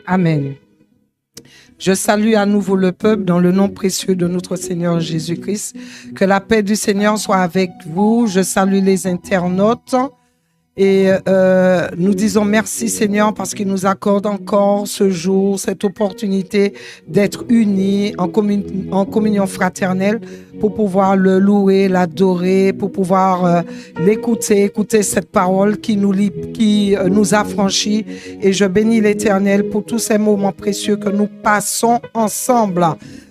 Amen. Je salue à nouveau le peuple dans le nom précieux de notre Seigneur Jésus-Christ. Que la paix du Seigneur soit avec vous. Je salue les internautes. Et nous disons merci Seigneur parce qu'il nous accorde encore ce jour, cette opportunité d'être unis en communion fraternelle pour pouvoir le louer, l'adorer, pour pouvoir l'écouter cette parole qui nous affranchit. Et je bénis l'Éternel pour tous ces moments précieux que nous passons ensemble.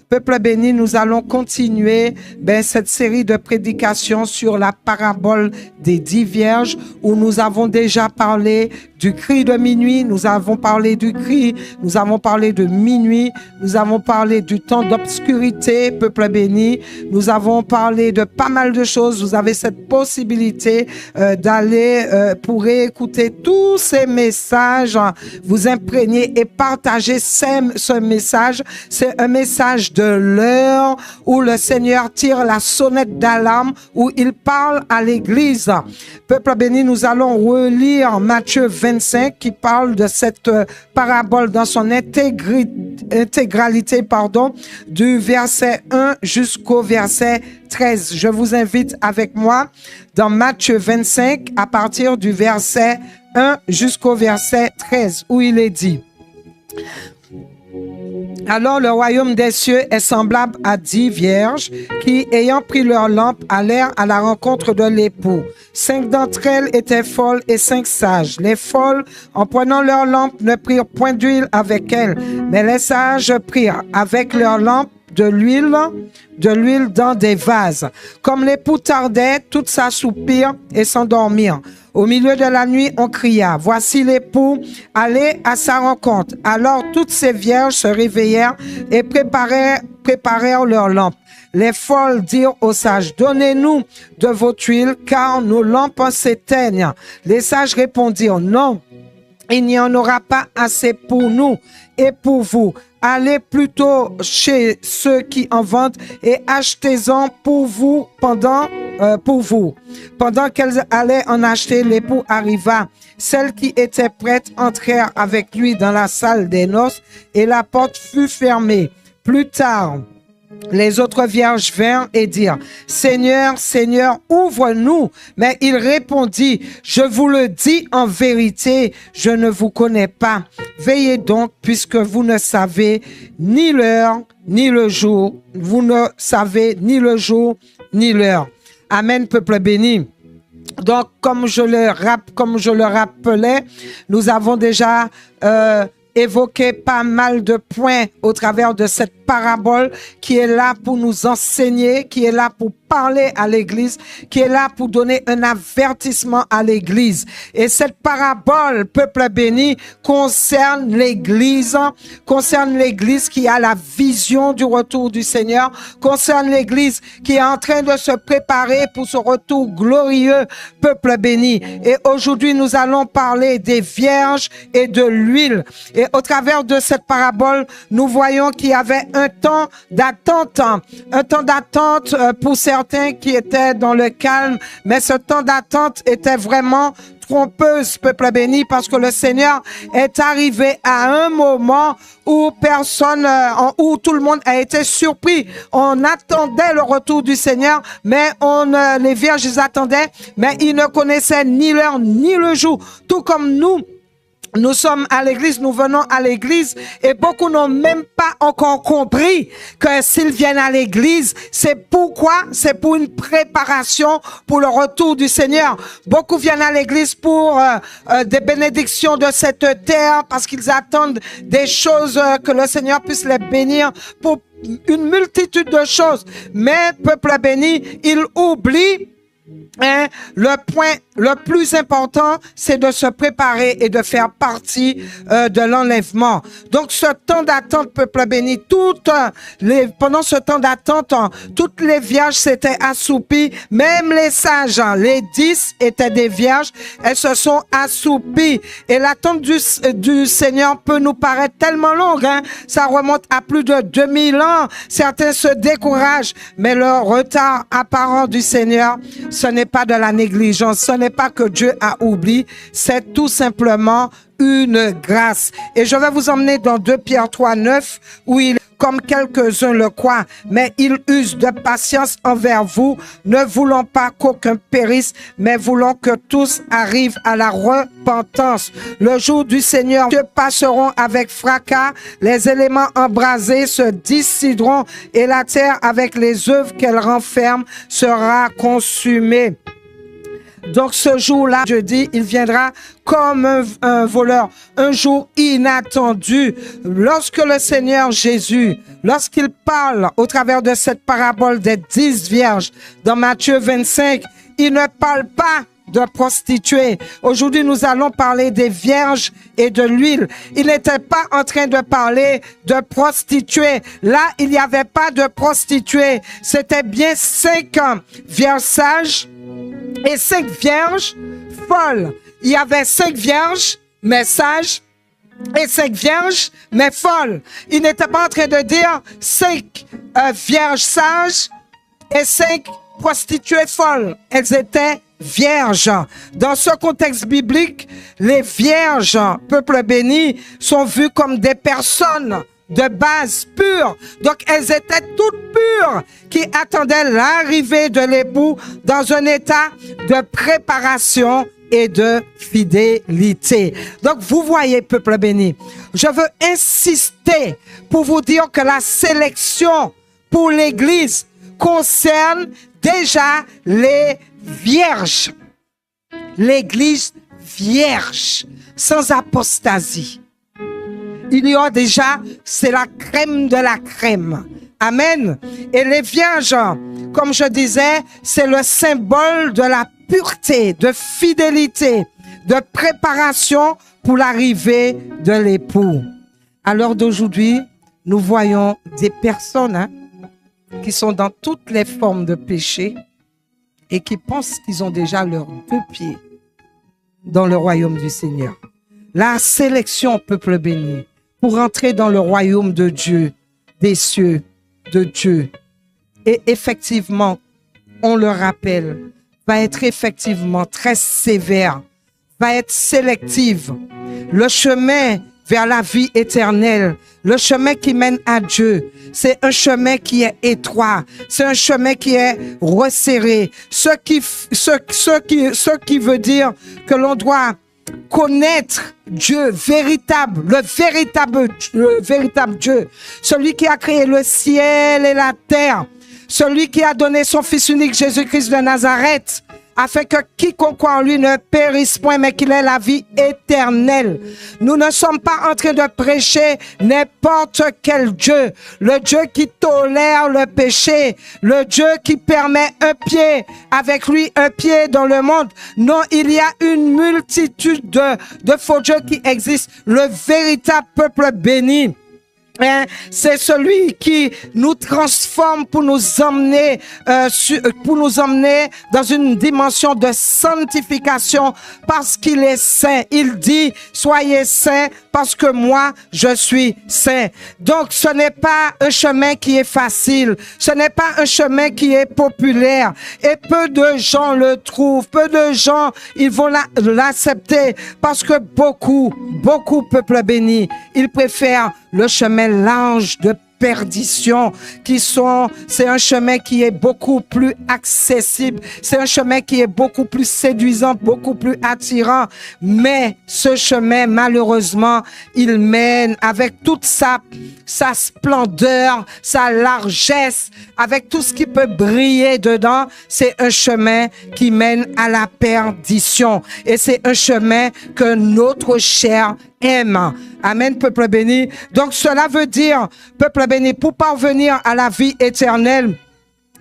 Peuple béni, nous allons continuer cette série de prédications sur la parabole des 10 vierges où nous avons déjà parlé du cri de minuit, nous avons parlé du cri, nous avons parlé de minuit, nous avons parlé du temps d'obscurité, peuple béni, nous avons parlé de pas mal de choses. Vous avez cette possibilité d'aller pour réécouter tous ces messages, vous imprégner et partager ce message. C'est un message de l'heure où le Seigneur tire la sonnette d'alarme, où il parle à l'Église. Peuple béni, nous allons relire Matthieu 25 qui parle de cette parabole dans son intégralité, du verset 1 jusqu'au verset 13. Je vous invite avec moi dans Matthieu 25 à partir du verset 1 jusqu'au verset 13 où il est dit: alors le royaume des cieux est semblable à 10 vierges qui, ayant pris leur lampe, allèrent à la rencontre de l'époux. 5 d'entre elles étaient folles et 5 sages. Les folles, en prenant leur lampe, ne prirent point d'huile avec elles, mais les sages prirent avec leur lampe de l'huile dans des vases. Comme l'époux tardait, toutes s'assoupirent et s'endormirent. Au milieu de la nuit, on cria: voici l'époux, allez à sa rencontre. Alors toutes ces vierges se réveillèrent et préparèrent leurs lampes. Les folles dirent aux sages: donnez-nous de votre huile, car nos lampes s'éteignent. Les sages répondirent: non, il n'y en aura pas assez pour nous et pour vous. Allez plutôt chez ceux qui en vendent et achetez-en pour vous. Pendant qu'elles allaient en acheter, l'époux arriva. Celles qui étaient prêtes entrèrent avec lui dans la salle des noces et la porte fut fermée. Plus tard, les autres vierges vinrent et dirent: Seigneur, Seigneur, ouvre-nous. Mais il répondit: je vous le dis en vérité, je ne vous connais pas. Veillez donc, puisque vous ne savez ni l'heure, ni le jour. Vous ne savez ni le jour, ni l'heure. Amen, peuple béni. Donc, comme je le rappelais, nous avons déjà évoqué pas mal de points au travers de cette parabole qui est là pour nous enseigner, qui est là pour parler à l'Église, qui est là pour donner un avertissement à l'Église. Et cette parabole, peuple béni, concerne l'Église qui a la vision du retour du Seigneur, concerne l'Église qui est en train de se préparer pour ce retour glorieux, peuple béni. Et aujourd'hui, nous allons parler des vierges et de l'huile. Et au travers de cette parabole, nous voyons qu'il y avait un temps d'attente pour certains qui étaient dans le calme, mais ce temps d'attente était vraiment trompeuse, peuple béni, parce que le Seigneur est arrivé à un moment où où tout le monde a été surpris. On attendait le retour du Seigneur, mais les vierges ils attendaient, mais ils ne connaissaient ni l'heure ni le jour, tout comme nous. Nous sommes à l'église, nous venons à l'église et beaucoup n'ont même pas encore compris que s'ils viennent à l'église, c'est pourquoi? C'est pour une préparation pour le retour du Seigneur. Beaucoup viennent à l'église pour des bénédictions de cette terre parce qu'ils attendent des choses que le Seigneur puisse les bénir pour une multitude de choses. Mais peuple béni, il oublie le point le plus important, c'est de se préparer et de faire partie de l'enlèvement. Donc, ce temps d'attente, peuple béni, pendant ce temps d'attente, toutes les vierges s'étaient assoupies, même les sages, les 10 étaient des vierges, elles se sont assoupies. Et l'attente du Seigneur peut nous paraître tellement longue, ça remonte à plus de 2000 ans. Certains se découragent, mais le retard apparent du Seigneur, ce n'est n'est pas de la négligence, ce n'est pas que Dieu a oublié, c'est tout simplement une grâce. Et je vais vous emmener dans 2 Pierre 3, 9, où il comme quelques-uns le croient, mais il use de patience envers vous, ne voulant pas qu'aucun périsse, mais voulant que tous arrivent à la repentance. Le jour du Seigneur, Dieu passeront avec fracas, les éléments embrasés se dissideront et la terre avec les œuvres qu'elle renferme sera consumée. Donc ce jour-là, je dis, il viendra comme un voleur, un jour inattendu. Lorsque le Seigneur Jésus, lorsqu'il parle au travers de cette parabole des 10 vierges dans Matthieu 25, il ne parle pas de prostituées. Aujourd'hui, nous allons parler des vierges et de l'huile. Il n'était pas en train de parler de prostituées. Là, il n'y avait pas de prostituées. C'était bien 5 vierges sages et 5 vierges folles. Il y avait 5 vierges, mais sages, et 5 vierges, mais folles. Il n'était pas en train de dire 5 vierges sages et 5 prostituées folles. Elles étaient vierges. Dans ce contexte biblique, les vierges, peuple béni, sont vues comme des personnes de base pure. Donc, elles étaient toutes pures qui attendaient l'arrivée de l'époux dans un état de préparation et de fidélité. Donc, vous voyez, peuple béni, je veux insister pour vous dire que la sélection pour l'Église concerne déjà les vierges. L'Église vierge, sans apostasie. Il y a déjà, c'est la crème de la crème. Amen. Et les vierges, comme je disais, c'est le symbole de la pureté, de fidélité, de préparation pour l'arrivée de l'époux. À l'heure d'aujourd'hui, nous voyons des personnes qui sont dans toutes les formes de péché et qui pensent qu'ils ont déjà leurs 2 pieds dans le royaume du Seigneur. La sélection, peuple béni, pour entrer dans le royaume de Dieu, des cieux, de Dieu. Et effectivement, on le rappelle, va être effectivement très sévère, va être sélective. Le chemin vers la vie éternelle, le chemin qui mène à Dieu, c'est un chemin qui est étroit, c'est un chemin qui est resserré, ce qui veut dire que l'on doit connaître Dieu véritable, le véritable Dieu, celui qui a créé le ciel et la terre, celui qui a donné son Fils unique Jésus-Christ de Nazareth, afin que quiconque croit en lui ne périsse point, mais qu'il ait la vie éternelle. Nous ne sommes pas en train de prêcher n'importe quel Dieu, le Dieu qui tolère le péché, le Dieu qui permet un pied avec lui, un pied dans le monde. Non, il y a une multitude de faux dieux qui existent. Le véritable peuple béni, c'est celui qui nous transforme pour nous emmener dans une dimension de sanctification parce qu'il est saint. Il dit, soyez saints parce que moi, je suis saint. Donc, ce n'est pas un chemin qui est facile. Ce n'est pas un chemin qui est populaire. Et peu de gens le trouvent. Peu de gens, ils vont l'accepter parce que beaucoup, peuple béni, ils préfèrent le chemin large de perdition c'est un chemin qui est beaucoup plus accessible, c'est un chemin qui est beaucoup plus séduisant, beaucoup plus attirant, mais ce chemin malheureusement il mène avec toute sa splendeur, sa largesse, avec tout ce qui peut briller dedans, c'est un chemin qui mène à la perdition et c'est un chemin que notre chair aime. Amen, peuple béni. Donc cela veut dire, peuple béni, pour parvenir à la vie éternelle,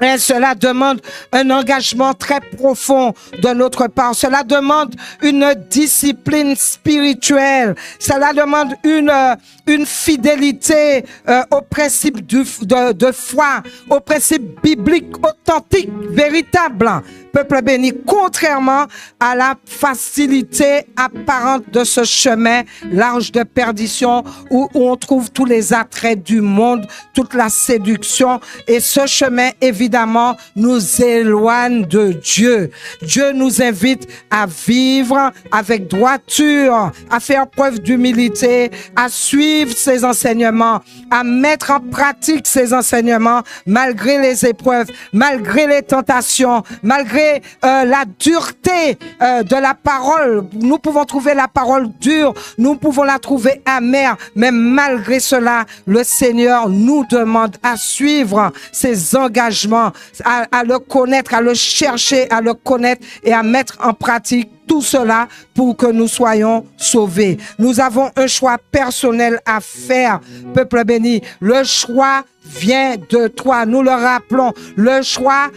et cela demande un engagement très profond de notre part. Cela demande une discipline spirituelle. Cela demande une fidélité au principe de foi, au principe biblique authentique, véritable. Peuple béni, contrairement à la facilité apparente de ce chemin large de perdition où on trouve tous les attraits du monde, toute la séduction. Et ce chemin, évidemment, évidemment, nous éloigne de Dieu. Dieu nous invite à vivre avec droiture, à faire preuve d'humilité, à suivre ses enseignements, à mettre en pratique ses enseignements malgré les épreuves, malgré les tentations, malgré la dureté de la parole. Nous pouvons trouver la parole dure, nous pouvons la trouver amère, mais malgré cela, le Seigneur nous demande à suivre ses engagements, à le connaître, à le chercher, à le connaître et à mettre en pratique tout cela pour que nous soyons sauvés. Nous avons un choix personnel à faire, peuple béni. Le choix vient de toi. Nous le rappelons. Le choix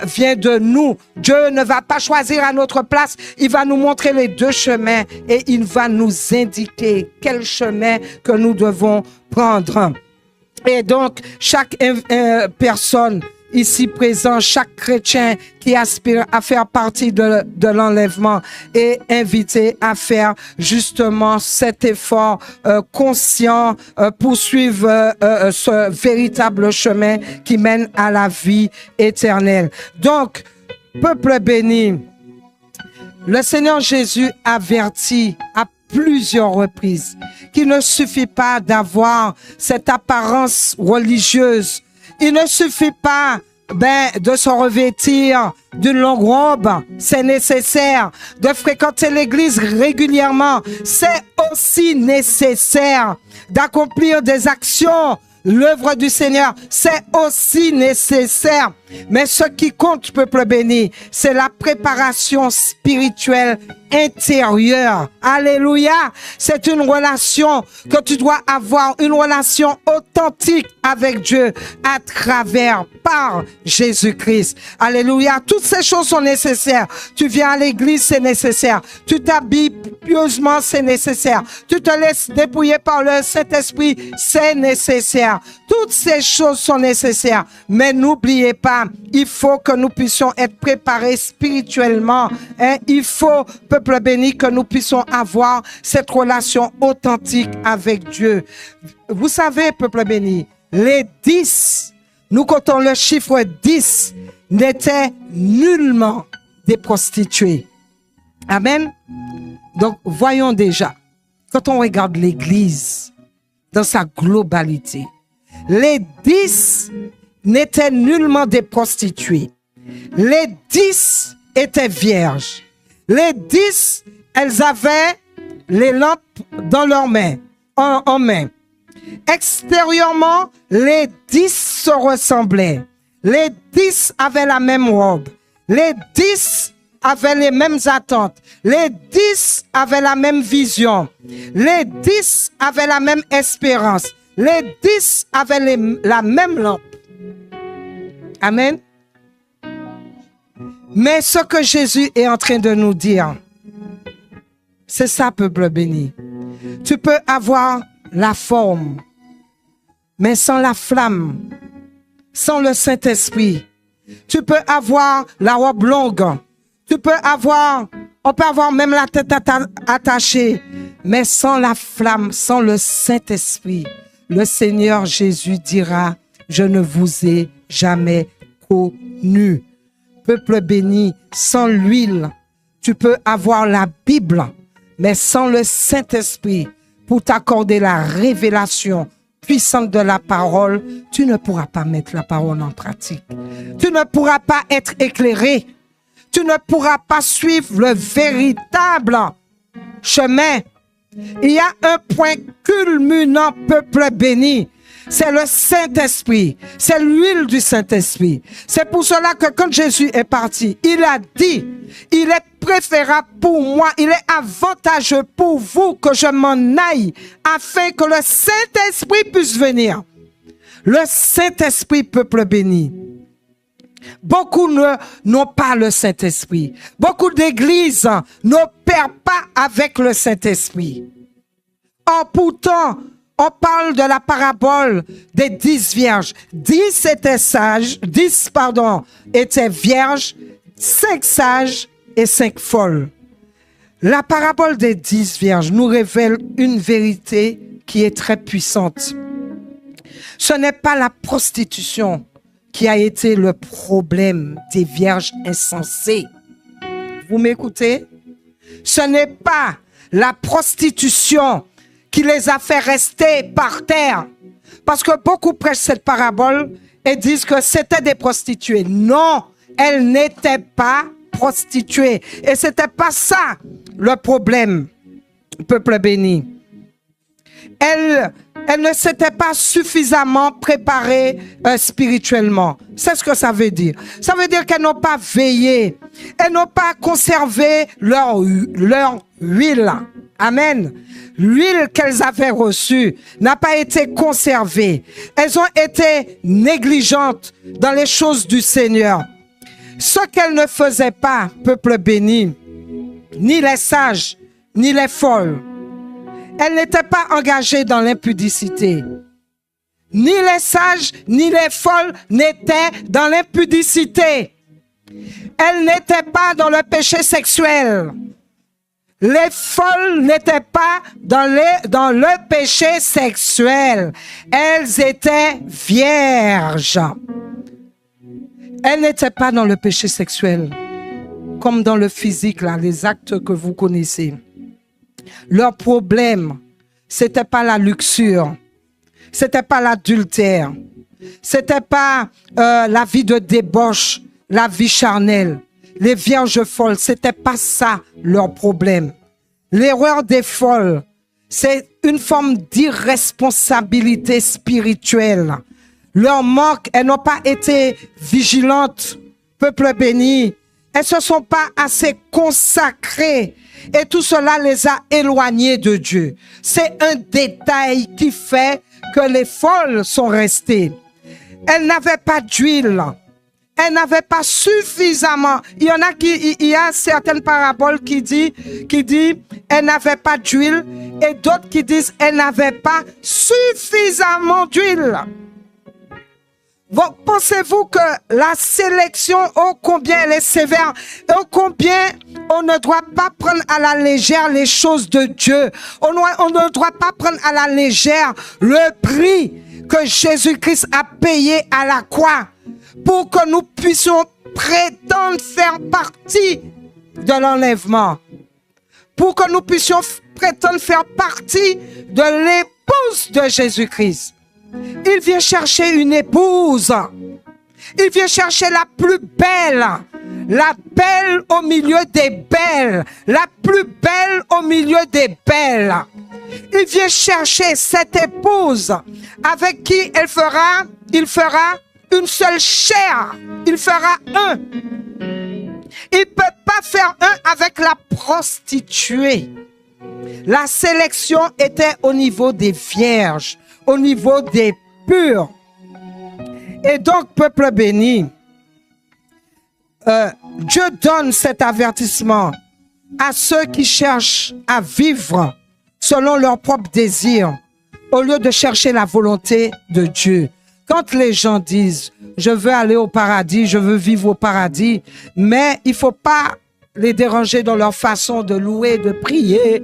vient de nous. Dieu ne va pas choisir à notre place. Il va nous montrer les deux chemins et il va nous indiquer quel chemin que nous devons prendre. Et donc, chaque personne ici présent, chaque chrétien qui aspire à faire partie de l'enlèvement est invité à faire justement cet effort conscient pour suivre ce véritable chemin qui mène à la vie éternelle. Donc, peuple béni, le Seigneur Jésus avertit à plusieurs reprises qu'il ne suffit pas d'avoir cette apparence religieuse. Il ne suffit pas de se revêtir d'une longue robe, c'est nécessaire. De fréquenter l'église régulièrement, c'est aussi nécessaire. D'accomplir des actions, l'œuvre du Seigneur, c'est aussi nécessaire. Mais ce qui compte, peuple béni, c'est la préparation spirituelle intérieure. Alléluia. C'est une relation que tu dois avoir, une relation authentique avec Dieu à travers, par Jésus-Christ. Alléluia. Toutes ces choses sont nécessaires. Tu viens à l'église, c'est nécessaire. Tu t'habilles pieusement, c'est nécessaire. Tu te laisses dépouiller par le Saint-Esprit, c'est nécessaire. Toutes ces choses sont nécessaires. Mais n'oubliez pas, il faut que nous puissions être préparés spirituellement. Il faut, peuple béni, que nous puissions avoir cette relation authentique avec Dieu. Vous savez, peuple béni, les 10, nous comptons le chiffre 10, n'étaient nullement des prostituées. Amen. Donc, voyons déjà, quand on regarde l'Église dans sa globalité, les 10 n'étaient nullement des prostituées. Les 10 étaient vierges. Les 10, elles avaient les lampes dans leurs mains, en main. Extérieurement, les 10 se ressemblaient. Les 10 avaient la même robe. Les 10 avaient les mêmes attentes. Les 10 avaient la même vision. Les 10 avaient la même espérance. Les 10 avaient la même lampe. Amen. Mais ce que Jésus est en train de nous dire, c'est ça, peuple béni. Tu peux avoir la forme, mais sans la flamme, sans le Saint-Esprit. Tu peux avoir la robe longue. On peut avoir même la tête attachée, mais sans la flamme, sans le Saint-Esprit, le Seigneur Jésus dira, je ne vous ai jamais connu. Peuple béni, sans l'huile, tu peux avoir la Bible, mais sans le Saint-Esprit, pour t'accorder la révélation puissante de la parole, tu ne pourras pas mettre la parole en pratique. Tu ne pourras pas être éclairé. Tu ne pourras pas suivre le véritable chemin. Il y a un point culminant, peuple béni. C'est le Saint-Esprit. C'est l'huile du Saint-Esprit. C'est pour cela que quand Jésus est parti, il a dit, il est préférable pour moi, il est avantageux pour vous que je m'en aille, afin que le Saint-Esprit puisse venir. Le Saint-Esprit, peuple béni. Beaucoup n'ont pas le Saint-Esprit. Beaucoup d'églises n'opèrent pas avec le Saint-Esprit. Or, pourtant, on parle de la parabole des 10 vierges. 10 étaient vierges, 5 sages et 5 folles. La parabole des 10 vierges nous révèle une vérité qui est très puissante. Ce n'est pas la prostitution qui a été le problème des vierges insensées. Vous m'écoutez? Ce n'est pas la prostitution qui les a fait rester par terre. Parce que beaucoup prêchent cette parabole et disent que c'était des prostituées. Non, elles n'étaient pas prostituées. Et ce n'était pas ça le problème, peuple béni. Elles ne s'étaient pas suffisamment préparées spirituellement. C'est ce que ça veut dire. Ça veut dire qu'elles n'ont pas veillé. Elles n'ont pas conservé leur huile. Amen. L'huile qu'elles avaient reçue n'a pas été conservée. Elles ont été négligentes dans les choses du Seigneur. Ce qu'elles ne faisaient pas, peuple béni, ni les sages, ni les folles, elles n'étaient pas engagées dans l'impudicité. Ni les sages, ni les folles n'étaient dans l'impudicité. Elles n'étaient pas dans le péché sexuel. Les folles n'étaient pas dans le péché sexuel. Elles étaient vierges. Elles n'étaient pas dans le péché sexuel, comme dans le physique, là, les actes que vous connaissez. Leur problème, c'était pas la luxure, c'était pas l'adultère, c'était pas la vie de débauche, la vie charnelle. Les vierges folles, c'était pas ça leur problème. L'erreur des folles, c'est une forme d'irresponsabilité spirituelle. Leur manque, elles n'ont pas été vigilantes, peuple béni. Elles se sont pas assez consacrées et tout cela les a éloignées de Dieu. C'est un détail qui fait que les folles sont restées. Elles n'avaient pas d'huile. Elles n'avaient pas suffisamment. Il y a certaines paraboles qui dit elles n'avaient pas d'huile et d'autres qui disent elles n'avaient pas suffisamment d'huile. Pensez-vous que la sélection, oh combien elle est sévère, oh combien on ne doit pas prendre à la légère les choses de Dieu. On ne doit pas prendre à la légère le prix que Jésus-Christ a payé à la croix pour que nous puissions prétendre faire partie de l'enlèvement. Pour que nous puissions prétendre faire partie de l'épouse de Jésus-Christ. Il vient chercher une épouse. Il vient chercher la plus belle. La belle au milieu des belles. La plus belle au milieu des belles. Il vient chercher cette épouse avec qui il fera une seule chair. Il fera un. Il ne peut pas faire un avec la prostituée. La sélection était au niveau des vierges, au niveau des purs. Et donc, peuple béni, Dieu donne cet avertissement à ceux qui cherchent à vivre selon leur propre désir, au lieu de chercher la volonté de Dieu. Quand les gens disent « je veux aller au paradis, je veux vivre au paradis », mais il ne faut pas les déranger dans leur façon de louer, de prier,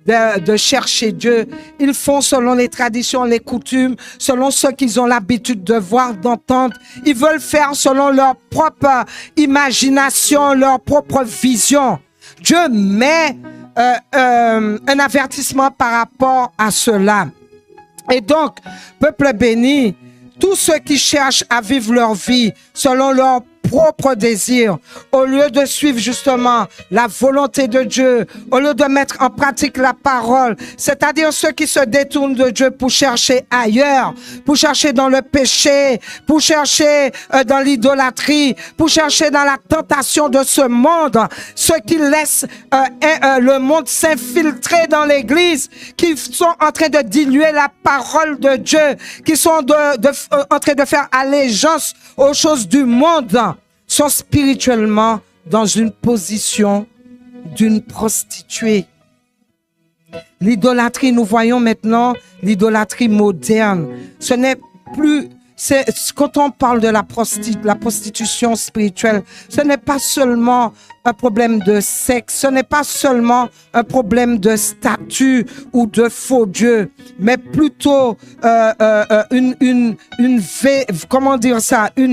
de chercher Dieu. Ils font selon les traditions, les coutumes, selon ce qu'ils ont l'habitude de voir, d'entendre. Ils veulent faire selon leur propre imagination, leur propre vision. Dieu met un avertissement par rapport à cela. Et donc, peuple béni, tous ceux qui cherchent à vivre leur vie selon leur propre désir, au lieu de suivre justement la volonté de Dieu, au lieu de mettre en pratique la parole, c'est-à-dire ceux qui se détournent de Dieu pour chercher ailleurs, pour chercher dans le péché, pour chercher dans l'idolâtrie, pour chercher dans la tentation de ce monde, ceux qui laissent le monde s'infiltrer dans l'église, qui sont en train de diluer la parole de Dieu, qui sont en train de faire allégeance aux choses du monde, sont spirituellement dans une position d'une prostituée. L'idolâtrie, nous voyons maintenant l'idolâtrie moderne. Ce n'est plus quand on parle de la prostitution spirituelle, ce n'est pas seulement un problème de sexe, ce n'est pas seulement un problème de statut ou de faux dieu, mais plutôt une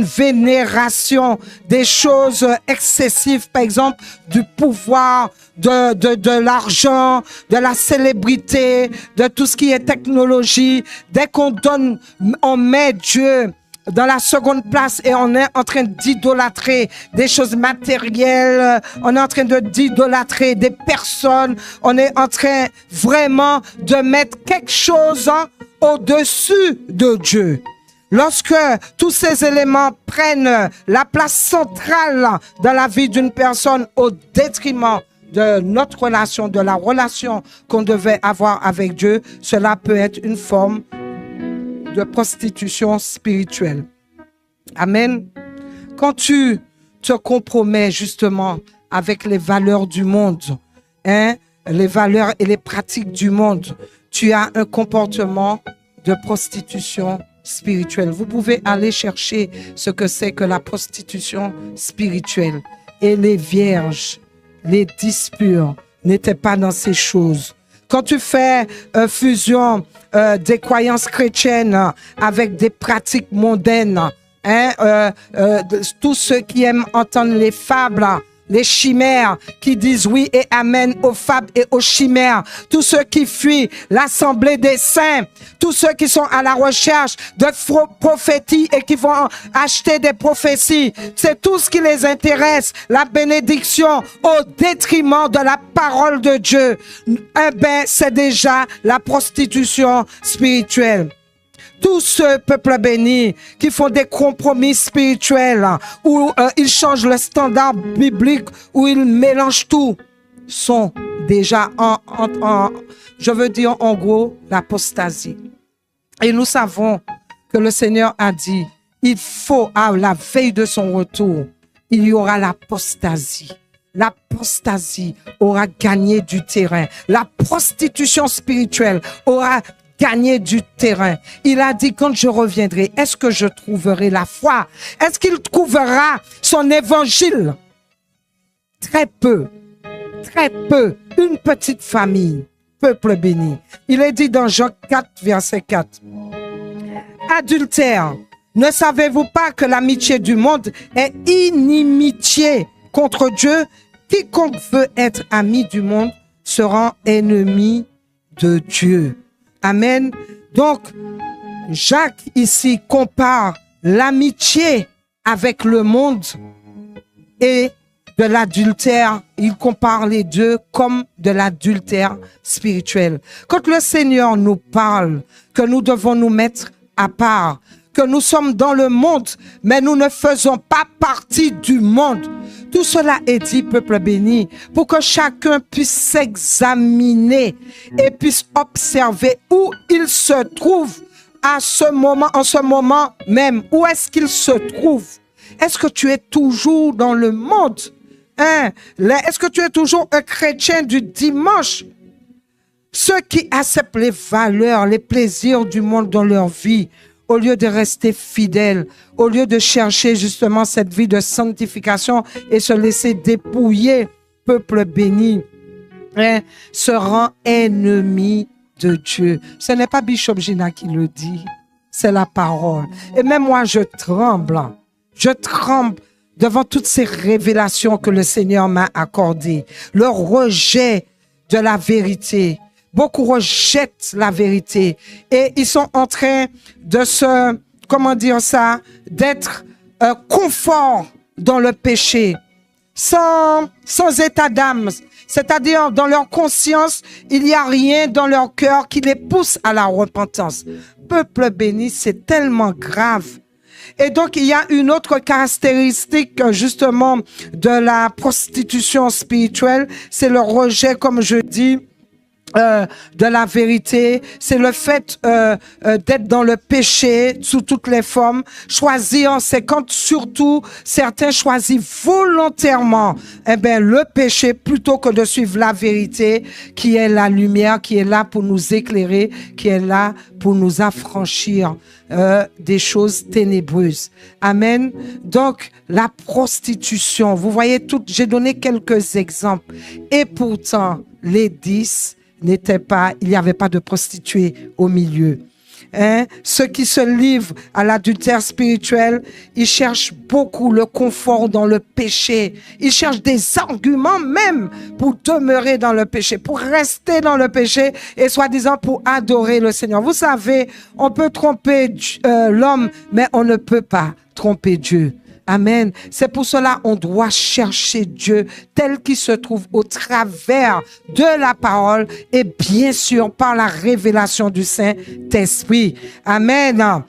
vénération des choses excessives, par exemple du pouvoir, de l'argent, de la célébrité, de tout ce qui est technologie. Dès on met Dieu dans la seconde place et on est en train d'idolâtrer des choses matérielles, on est en train d'idolâtrer des personnes, on est en train vraiment de mettre quelque chose au-dessus de Dieu. Lorsque tous ces éléments prennent la place centrale dans la vie d'une personne au détriment de notre relation, de la relation qu'on devait avoir avec Dieu, cela peut être une forme de prostitution spirituelle. Amen. Quand tu te compromets justement avec les valeurs du monde, les valeurs et les pratiques du monde, tu as un comportement de prostitution spirituelle. Vous pouvez aller chercher ce que c'est que la prostitution spirituelle. Et les vierges, les dispures n'étaient pas dans ces choses. Quand tu fais fusion des croyances chrétiennes avec des pratiques mondaines, tous ceux qui aiment entendre les fables, les chimères, qui disent oui et amen aux fables et aux chimères, tous ceux qui fuient l'assemblée des saints, tous ceux qui sont à la recherche de prophéties et qui vont acheter des prophéties, c'est tout ce qui les intéresse, la bénédiction au détriment de la parole de Dieu. C'est déjà la prostitution spirituelle. Tout ce peuple béni qui font des compromis spirituels où ils changent le standard biblique, où ils mélangent tout, sont déjà je veux dire en gros, l'apostasie. Et nous savons que le Seigneur a dit, il faut, à la veille de son retour, il y aura l'apostasie. L'apostasie aura gagné du terrain. La prostitution spirituelle aura gagner du terrain. Il a dit, quand je reviendrai, est-ce que je trouverai la foi? Est-ce qu'il trouvera son évangile? Très peu. Très peu. Une petite famille. Peuple béni. Il est dit dans Jean 4, verset 4. Adultère, ne savez-vous pas que l'amitié du monde est inimitié contre Dieu? Quiconque veut être ami du monde sera ennemi de Dieu. Amen. Donc, Jacques ici compare l'amitié avec le monde et de l'adultère. Il compare les deux comme de l'adultère spirituel. Quand le Seigneur nous parle que nous devons nous mettre à part, que nous sommes dans le monde, mais nous ne faisons pas partie du monde. Tout cela est dit, peuple béni, pour que chacun puisse s'examiner et puisse observer où il se trouve en ce moment même. Où est-ce qu'il se trouve? Est-ce que tu es toujours dans le monde? Est-ce que tu es toujours un chrétien du dimanche? Ceux qui acceptent les valeurs, les plaisirs du monde dans leur vie, au lieu de rester fidèles, au lieu de chercher justement cette vie de sanctification et se laisser dépouiller, peuple béni, se rend ennemi de Dieu. Ce n'est pas Bishop Gina qui le dit, c'est la parole. Et même moi, je tremble devant toutes ces révélations que le Seigneur m'a accordées. Le rejet de la vérité. Beaucoup rejettent la vérité et ils sont en train de d'être confort dans le péché, sans état d'âme. C'est-à-dire, dans leur conscience, il n'y a rien dans leur cœur qui les pousse à la repentance. Peuple béni, c'est tellement grave. Et donc, il y a une autre caractéristique, justement, de la prostitution spirituelle, c'est le rejet, comme je dis, de la vérité, c'est le fait d'être dans le péché sous toutes les formes. Choisir, c'est quand surtout certains choisissent volontairement le péché plutôt que de suivre la vérité qui est la lumière, qui est là pour nous éclairer, qui est là pour nous affranchir des choses ténébreuses. Amen. Donc, la prostitution, vous voyez, j'ai donné quelques exemples. Et pourtant, les 10 il n'y avait pas de prostituées au milieu. Ceux qui se livrent à l'adultère spirituel, ils cherchent beaucoup le confort dans le péché. Ils cherchent des arguments même pour demeurer dans le péché, pour rester dans le péché et soi-disant pour adorer le Seigneur. Vous savez, on peut tromper l'homme, mais on ne peut pas tromper Dieu. Amen. C'est pour cela on doit chercher Dieu tel qu'il se trouve au travers de la parole et bien sûr par la révélation du Saint-Esprit. Amen.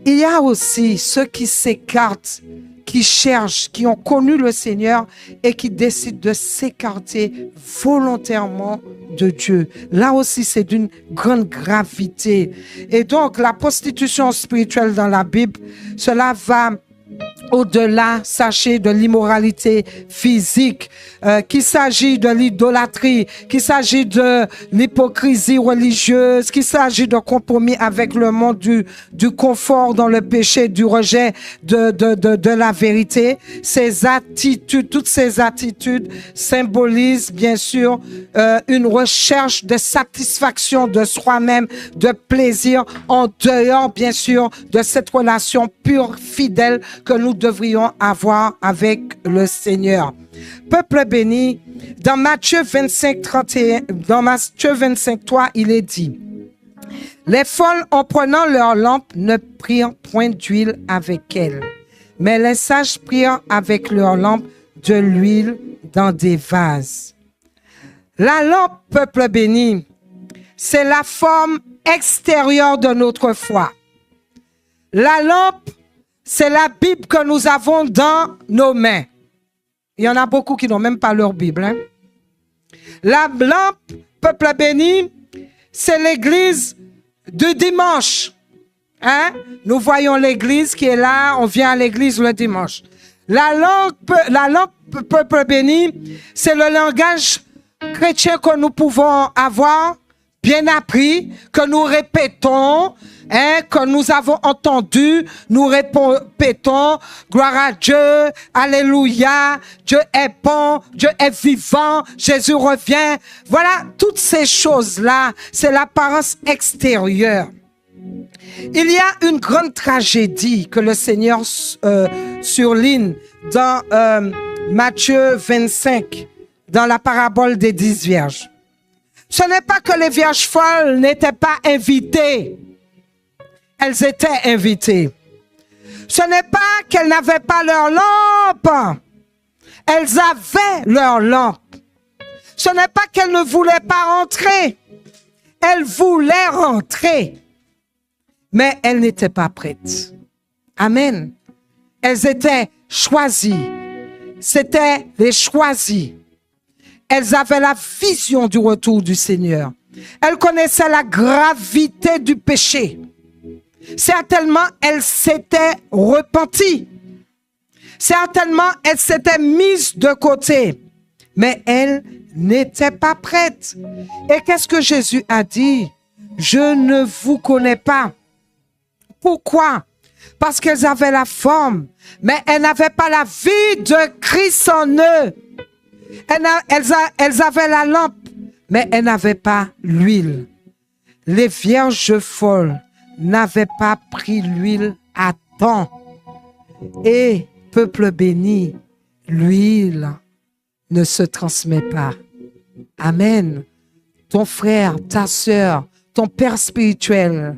Il y a aussi ceux qui s'écartent, qui cherchent, qui ont connu le Seigneur et qui décident de s'écarter volontairement de Dieu. Là aussi, c'est d'une grande gravité. Et donc, la prostitution spirituelle dans la Bible, cela va au-delà, sachez, de l'immoralité physique, qu'il s'agit de l'idolâtrie, qu'il s'agit de l'hypocrisie religieuse, qu'il s'agit de compromis avec le monde, du confort dans le péché, du rejet de la vérité. Ces attitudes, toutes ces attitudes symbolisent bien sûr une recherche de satisfaction de soi-même, de plaisir en dehors bien sûr de cette relation pure, fidèle que nous devrions avoir avec le Seigneur. Peuple béni, dans Matthieu 25, 31, dans Matthieu 25, 3, il est dit: les folles, en prenant leur lampe, ne prirent point d'huile avec elles, mais les sages prirent avec leur lampe de l'huile dans des vases. La lampe, peuple béni, c'est la forme extérieure de notre foi. La lampe, c'est la Bible que nous avons dans nos mains. Il y en a beaucoup qui n'ont même pas leur Bible. La lampe, peuple béni, c'est l'église du dimanche. Nous voyons l'église qui est là, on vient à l'église le dimanche. La lampe, peuple béni, c'est le langage chrétien que nous pouvons avoir, bien appris, que nous répétons, que nous avons entendu, nous répétons, gloire à Dieu, alléluia, Dieu est bon, Dieu est vivant, Jésus revient. Voilà, toutes ces choses-là, c'est l'apparence extérieure. Il y a une grande tragédie que le Seigneur surligne dans Matthieu 25, dans la parabole des 10 vierges. Ce n'est pas que les vierges folles n'étaient pas invitées. Elles étaient invitées. Ce n'est pas qu'elles n'avaient pas leur lampe. Elles avaient leur lampe. Ce n'est pas qu'elles ne voulaient pas rentrer. Elles voulaient rentrer. Mais elles n'étaient pas prêtes. Amen. Elles étaient choisies. C'était les choisies. Elles avaient la vision du retour du Seigneur. Elles connaissaient la gravité du péché. Certainement, elles s'étaient repenties. Certainement, elles s'étaient mises de côté. Mais elles n'étaient pas prêtes. Et qu'est-ce que Jésus a dit? Je ne vous connais pas. Pourquoi? Parce qu'elles avaient la forme, mais elles n'avaient pas la vie de Christ en eux. Elles avaient la lampe, mais elles n'avaient pas l'huile. Les vierges folles n'avaient pas pris l'huile à temps. Et, peuple béni, l'huile ne se transmet pas. Amen. Ton frère, ta sœur, ton père spirituel,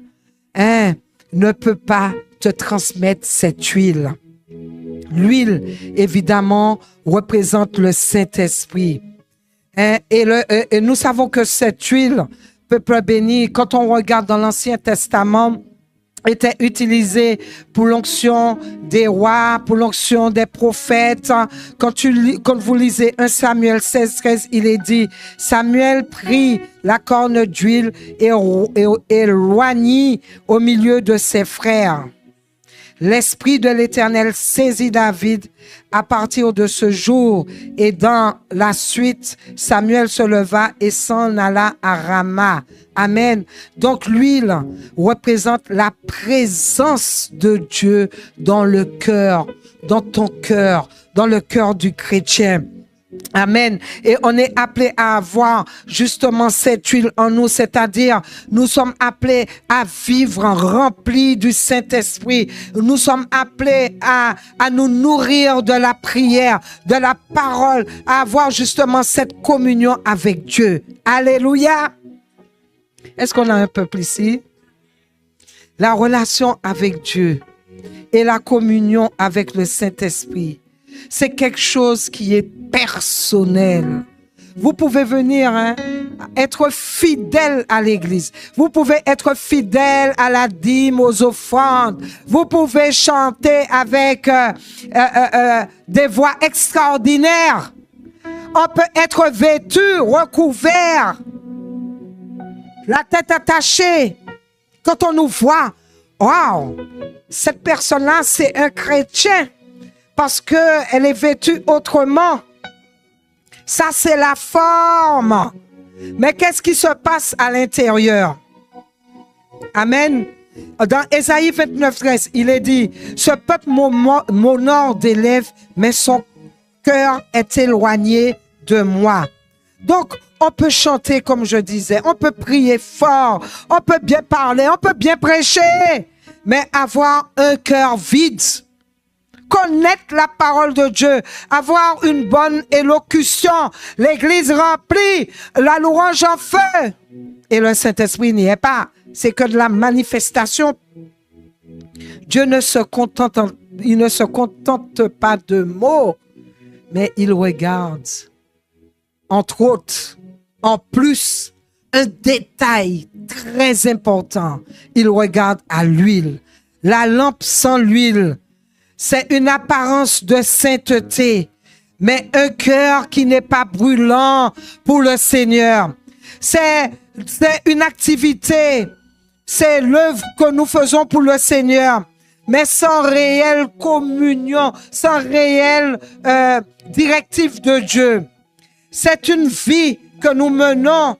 ne peut pas te transmettre cette huile. L'huile, évidemment, représente le Saint-Esprit. Et nous savons que cette huile, peuple béni, quand on regarde dans l'Ancien Testament, était utilisé pour l'onction des rois, pour l'onction des prophètes. Quand vous lisez 1 Samuel 16, 13, il est dit, Samuel prit la corne d'huile et loignit au milieu de ses frères. L'Esprit de l'Éternel saisit David à partir de ce jour et dans la suite, Samuel se leva et s'en alla à Rama. Amen. Donc l'huile représente la présence de Dieu dans le cœur, dans ton cœur, dans le cœur du chrétien. Amen. Et on est appelé à avoir justement cette huile en nous, c'est-à-dire nous sommes appelés à vivre remplis du Saint-Esprit. Nous sommes appelés à nous nourrir de la prière, de la parole, à avoir justement cette communion avec Dieu. Alléluia. Est-ce qu'on a un peuple ici? La relation avec Dieu et la communion avec le Saint-Esprit, c'est quelque chose qui est personnel. Vous pouvez venir être fidèle à l'église. Vous pouvez être fidèle à la dîme, aux offrandes. Vous pouvez chanter avec des voix extraordinaires. On peut être vêtu, recouvert, la tête attachée. Quand on nous voit, waouh, cette personne-là, c'est un chrétien. Parce qu'elle est vêtue autrement. Ça, c'est la forme. Mais qu'est-ce qui se passe à l'intérieur? Amen. Dans Ésaïe 29, 13, il est dit, « Ce peuple m'honore des lèvres, mais son cœur est éloigné de moi. » Donc, on peut chanter comme je disais, on peut prier fort, on peut bien parler, on peut bien prêcher, mais avoir un cœur vide. Connaître la parole de Dieu, avoir une bonne élocution, l'église remplie, la louange en feu. Et le Saint-Esprit n'y est pas. C'est que de la manifestation. Dieu ne se contente pas de mots, mais il regarde, entre autres, en plus, un détail très important. Il regarde à l'huile. La lampe sans l'huile, c'est une apparence de sainteté, mais un cœur qui n'est pas brûlant pour le Seigneur. C'est une activité, c'est l'œuvre que nous faisons pour le Seigneur, mais sans réelle communion, sans réelle directive de Dieu. C'est une vie que nous menons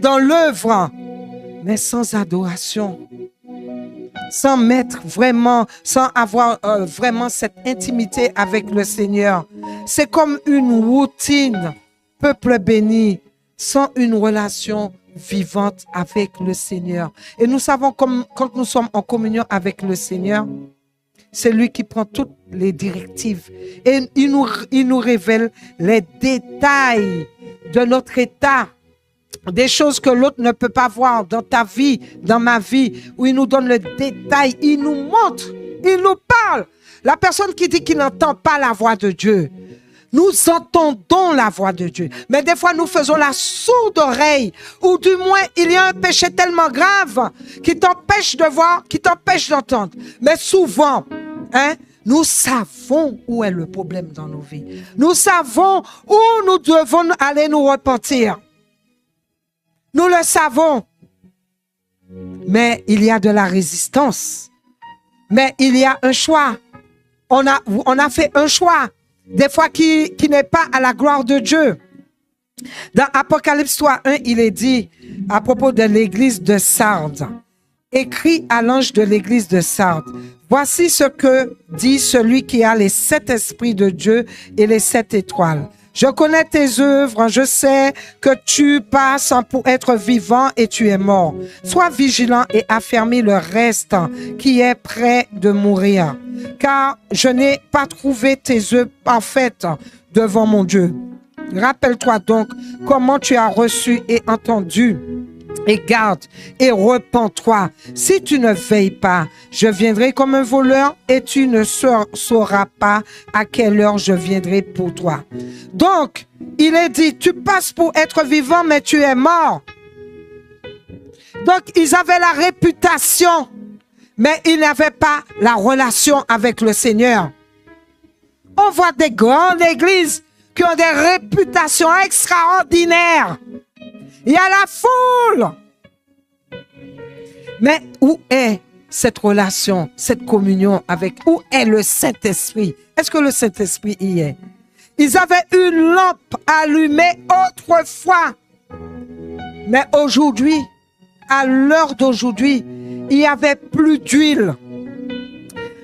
dans l'œuvre, mais sans adoration. Sans mettre vraiment, sans avoir vraiment cette intimité avec le Seigneur. C'est comme une routine, peuple béni, sans une relation vivante avec le Seigneur. Et nous savons quand nous sommes en communion avec le Seigneur, c'est lui qui prend toutes les directives. Et il nous révèle les détails de notre état. Des choses que l'autre ne peut pas voir dans ta vie, dans ma vie, où il nous donne le détail, il nous montre, il nous parle. La personne qui dit qu'il n'entend pas la voix de Dieu, nous entendons la voix de Dieu. Mais des fois, nous faisons la sourde oreille, ou du moins, il y a un péché tellement grave qui t'empêche de voir, qui t'empêche d'entendre. Mais souvent, nous savons où est le problème dans nos vies. Nous savons où nous devons aller nous repentir. Nous le savons, mais il y a de la résistance. Mais il y a un choix. On a fait un choix, des fois qui n'est pas à la gloire de Dieu. Dans Apocalypse 3:1, il est dit à propos de l'église de Sardes, écrit à l'ange de l'église de Sardes, voici ce que dit celui qui a les 7 esprits de Dieu et les 7 étoiles. Je connais tes œuvres, je sais que tu passes pour être vivant et tu es mort. Sois vigilant et affermis le reste qui est prêt de mourir, car je n'ai pas trouvé tes œuvres parfaites devant mon Dieu. Rappelle-toi donc comment tu as reçu et entendu. Et garde et repens-toi. Si tu ne veilles pas, je viendrai comme un voleur et tu ne sauras pas à quelle heure je viendrai pour toi. Donc, il est dit, tu passes pour être vivant, mais tu es mort. Donc, ils avaient la réputation, mais ils n'avaient pas la relation avec le Seigneur. On voit des grandes églises qui ont des réputations extraordinaires. Il y a la foule. Mais où est cette relation, cette communion avec, où est le Saint-Esprit? Est-ce que le Saint-Esprit y est? Ils avaient une lampe allumée autrefois. Mais aujourd'hui, à l'heure d'aujourd'hui, il n'y avait plus d'huile.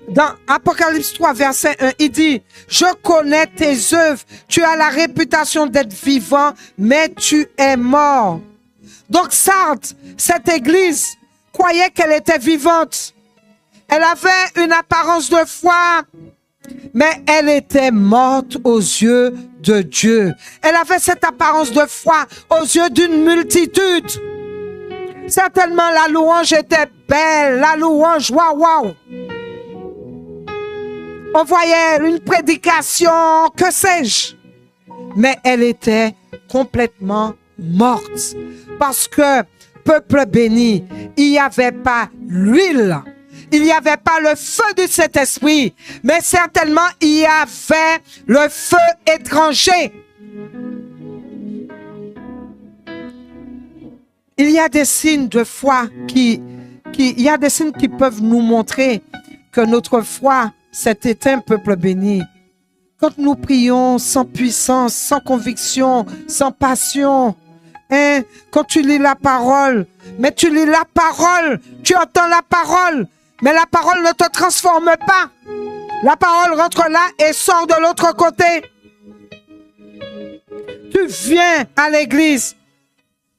Dans Apocalypse 3, verset 1, il dit, « Je connais tes œuvres. Tu as la réputation d'être vivant, mais tu es mort. » Donc Sardes, cette église, croyait qu'elle était vivante. Elle avait une apparence de foi, mais elle était morte aux yeux de Dieu. Elle avait cette apparence de foi aux yeux d'une multitude. Certainement, la louange était belle, la louange, waouh, waouh. On voyait une prédication, que sais-je. Mais elle était complètement morte. Parce que, peuple béni, il n'y avait pas l'huile. Il n'y avait pas le feu du Saint-Esprit. Mais certainement, il y avait le feu étranger. Il y a des signes de foi il y a des signes qui peuvent nous montrer que notre foi s'est éteinte, peuple béni. Quand nous prions sans puissance, sans conviction, sans passion, hein, quand tu lis la parole, mais tu lis la parole, tu entends la parole, mais la parole ne te transforme pas. La parole rentre là et sort de l'autre côté. Tu viens à l'église,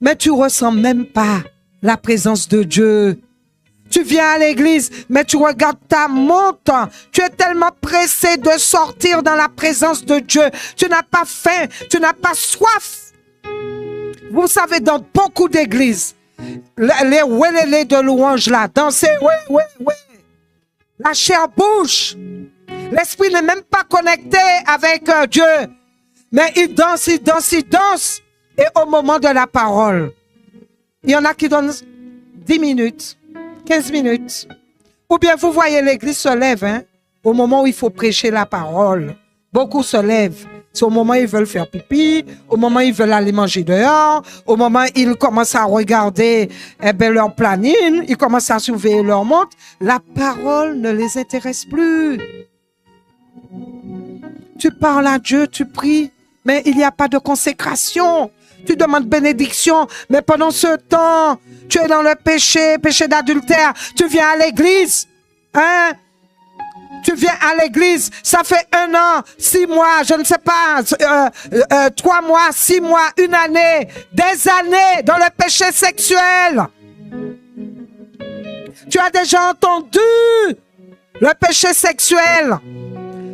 mais tu ressens même pas la présence de Dieu. Tu viens à l'église, mais tu regardes ta montre. Tu es tellement pressé de sortir dans la présence de Dieu. Tu n'as pas faim, tu n'as pas soif. Vous savez, dans beaucoup d'églises, les wélélés de louange là, danser, ouais. La chair bouge. L'esprit n'est même pas connecté avec Dieu. Mais il danse. Et au moment de la parole, il y en a qui donnent 10 minutes, 15 minutes. Ou bien vous voyez l'église se lève, hein, au moment où il faut prêcher la parole. Beaucoup se lèvent. C'est au moment où ils veulent faire pipi, au moment où ils veulent aller manger dehors, au moment où ils commencent à regarder leur planning, ils commencent à surveiller leur montre. La parole ne les intéresse plus. Tu parles à Dieu, tu pries, mais il n'y a pas de consécration. Tu demandes bénédiction, mais pendant ce temps, tu es dans le péché d'adultère. Tu viens à l'église, hein? Tu viens à l'église, ça fait 1 an, 6 mois, je ne sais pas, 3 mois, 6 mois, 1 année, des années dans le péché sexuel. Tu as déjà entendu le péché sexuel,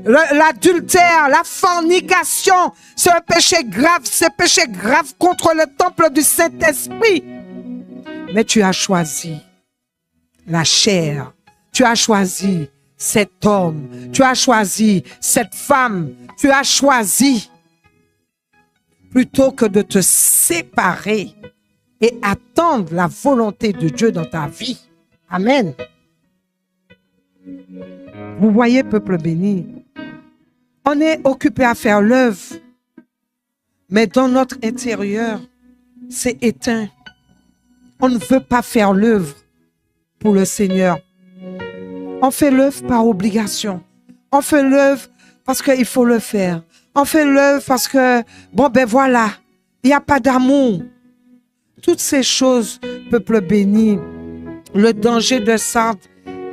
l'adultère, la fornication. C'est un péché grave contre le temple du Saint-Esprit. Mais tu as choisi la chair, tu as choisi cet homme, tu as choisi cette femme, tu as choisi plutôt que de te séparer et attendre la volonté de Dieu dans ta vie. Amen. Vous voyez, peuple béni, on est occupé à faire l'œuvre, mais dans notre intérieur, c'est éteint. On ne veut pas faire l'œuvre pour le Seigneur. On fait l'œuvre par obligation. On fait l'œuvre parce qu'il faut le faire. On fait l'œuvre parce que, voilà, il n'y a pas d'amour. Toutes ces choses, peuple béni, le danger de Sardes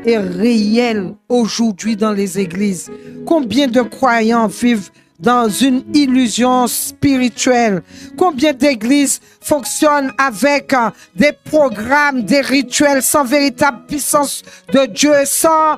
est réel aujourd'hui dans les églises. Combien de croyants vivent dans une illusion spirituelle? Combien d'églises fonctionnent avec des programmes, des rituels sans véritable puissance de Dieu, sans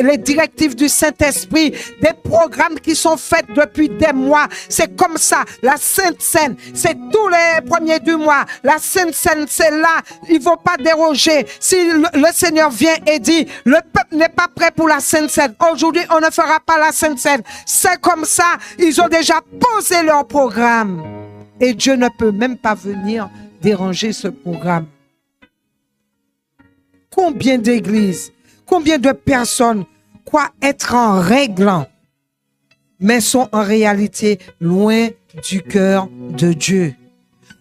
les directives du Saint-Esprit, des programmes qui sont faits depuis des mois. C'est comme ça. La Sainte Seine, c'est tous les premiers du mois. La Sainte Seine, c'est là. Ils ne vont pas déroger. Si le Seigneur vient et dit, le peuple n'est pas prêt pour la Sainte Seine, aujourd'hui, on ne fera pas la Sainte Seine. C'est comme ça. Ils ont déjà posé leur programme. Et Dieu ne peut même pas venir déranger ce programme. Combien d'églises, combien de personnes croient être en règle, mais sont en réalité loin du cœur de Dieu.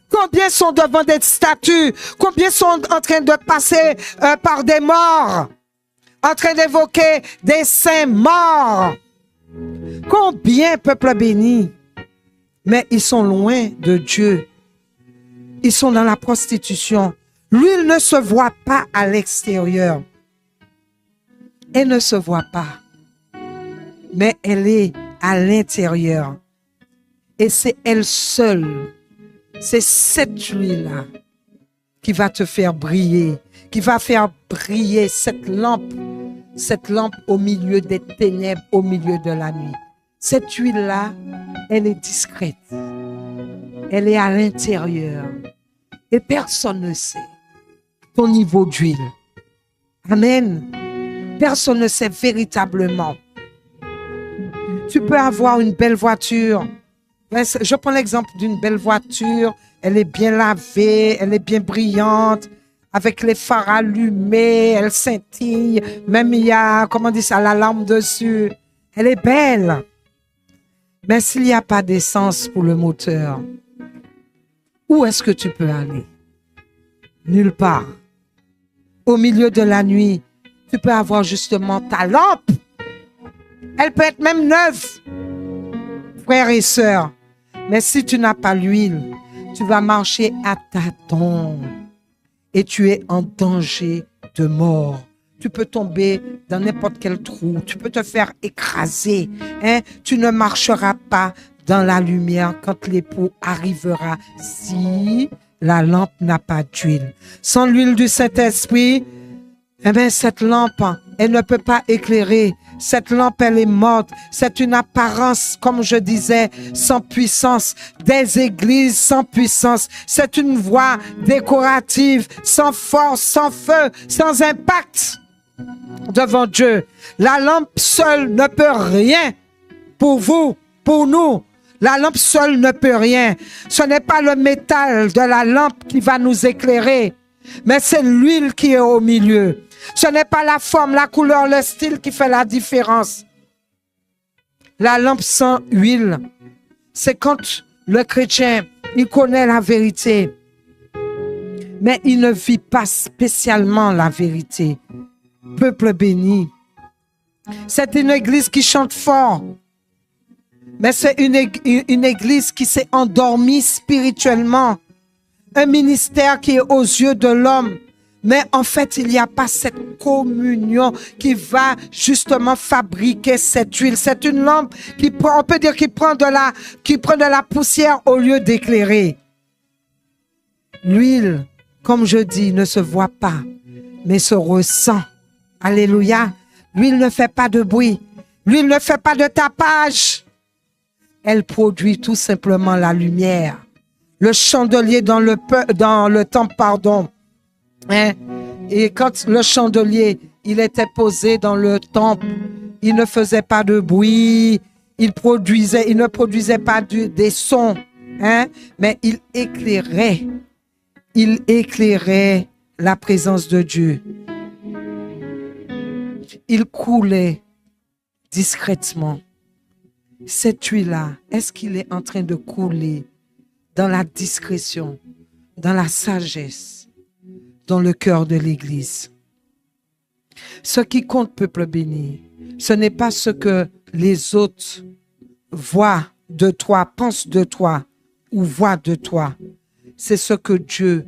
Combien sont devant des statues? Combien sont en train de passer par des morts? En train d'évoquer des saints morts? Combien, peuple béni? Mais ils sont loin de Dieu. Ils sont dans la prostitution. L'huile ne se voit pas à l'extérieur. Elle ne se voit pas. Mais elle est à l'intérieur. Et c'est elle seule. C'est cette huile-là qui va te faire briller, qui va faire briller cette lampe au milieu des ténèbres, au milieu de la nuit. Cette huile-là, elle est discrète. Elle est à l'intérieur. Et personne ne sait ton niveau d'huile. Amen. Personne ne sait véritablement. Tu peux avoir une belle voiture. Je prends l'exemple d'une belle voiture. Elle est bien lavée, elle est bien brillante, avec les phares allumés, elle scintille. Même il y a, comment on dit ça, la lampe dessus. Elle est belle. Mais s'il n'y a pas d'essence pour le moteur, où est-ce que tu peux aller? Nulle part. Au milieu de la nuit, tu peux avoir justement ta lampe. Elle peut être même neuve, frères et sœurs. Mais si tu n'as pas l'huile, tu vas marcher à tâtons et tu es en danger de mort. Tu peux tomber dans n'importe quel trou. Tu peux te faire écraser. Tu ne marcheras pas dans la lumière quand l'époux arrivera si la lampe n'a pas d'huile. Sans l'huile du Saint-Esprit, cette lampe, elle ne peut pas éclairer. Cette lampe, elle est morte. C'est une apparence, comme je disais, sans puissance. Des églises sans puissance. C'est une voie décorative, sans force, sans feu, sans impact devant Dieu. La lampe seule ne peut rien pour vous, pour nous. La lampe seule ne peut rien. Ce n'est pas le métal de la lampe qui va nous éclairer, mais c'est l'huile qui est au milieu. Ce n'est pas la forme, la couleur, le style qui fait la différence. La lampe sans huile, c'est quand le chrétien, il connaît la vérité, mais il ne vit pas spécialement la vérité. Peuple béni, c'est une église qui chante fort, mais c'est une église qui s'est endormie spirituellement. Un ministère qui est aux yeux de l'homme. Mais en fait, il n'y a pas cette communion qui va justement fabriquer cette huile. C'est une lampe qui prend, on peut dire, qui prend de la poussière au lieu d'éclairer. L'huile, comme je dis, ne se voit pas, mais se ressent. Alléluia. L'huile ne fait pas de bruit. L'huile ne fait pas de tapage. Elle produit tout simplement la lumière. Le chandelier dans le temple, pardon. Et quand le chandelier, il était posé dans le temple, il ne faisait pas de bruit, il ne produisait pas des sons, mais il éclairait la présence de Dieu. Il coulait discrètement. Cette huile-là, est-ce qu'il est en train de couler dans la discrétion, dans la sagesse, dans le cœur de l'Église? Ce qui compte, peuple béni, ce n'est pas ce que les autres voient de toi, pensent de toi ou voient de toi. C'est ce que Dieu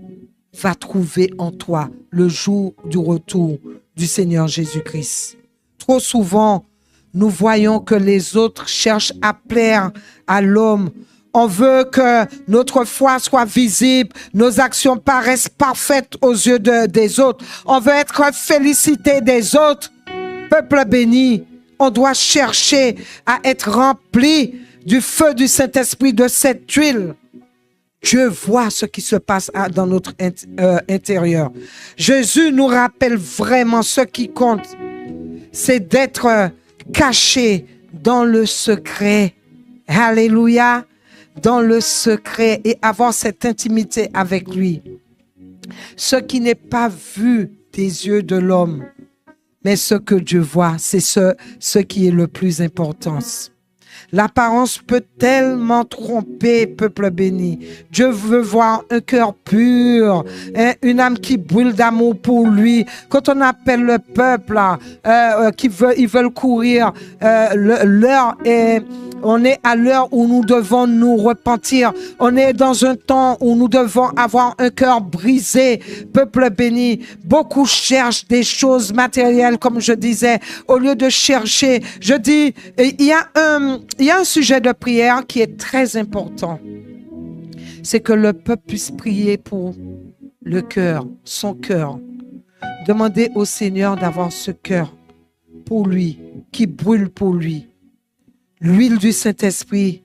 va trouver en toi le jour du retour du Seigneur Jésus-Christ. Trop souvent, nous voyons que les autres cherchent à plaire à l'homme. On veut que notre foi soit visible, nos actions paraissent parfaites aux yeux des autres. On veut être félicité des autres. Peuple béni, on doit chercher à être rempli du feu du Saint-Esprit, de cette huile. Dieu voit ce qui se passe dans notre intérieur. Jésus nous rappelle vraiment ce qui compte. C'est d'être caché dans le secret. Alléluia. Dans le secret et avoir cette intimité avec lui. Ce qui n'est pas vu des yeux de l'homme. Mais ce que Dieu voit, c'est ce qui est le plus important. L'apparence peut tellement tromper, peuple béni. Dieu veut voir un cœur pur, hein, une âme qui brûle d'amour pour lui. Quand on appelle le peuple, ils veulent courir, l'heure est... On est à l'heure où nous devons nous repentir. On est dans un temps où nous devons avoir un cœur brisé. Peuple béni, beaucoup cherchent des choses matérielles, comme je disais, au lieu de chercher. Je dis, il y a un sujet de prière qui est très important. C'est que le peuple puisse prier pour le cœur, son cœur. Demander au Seigneur d'avoir ce cœur pour lui, qui brûle pour lui. L'huile du Saint-Esprit,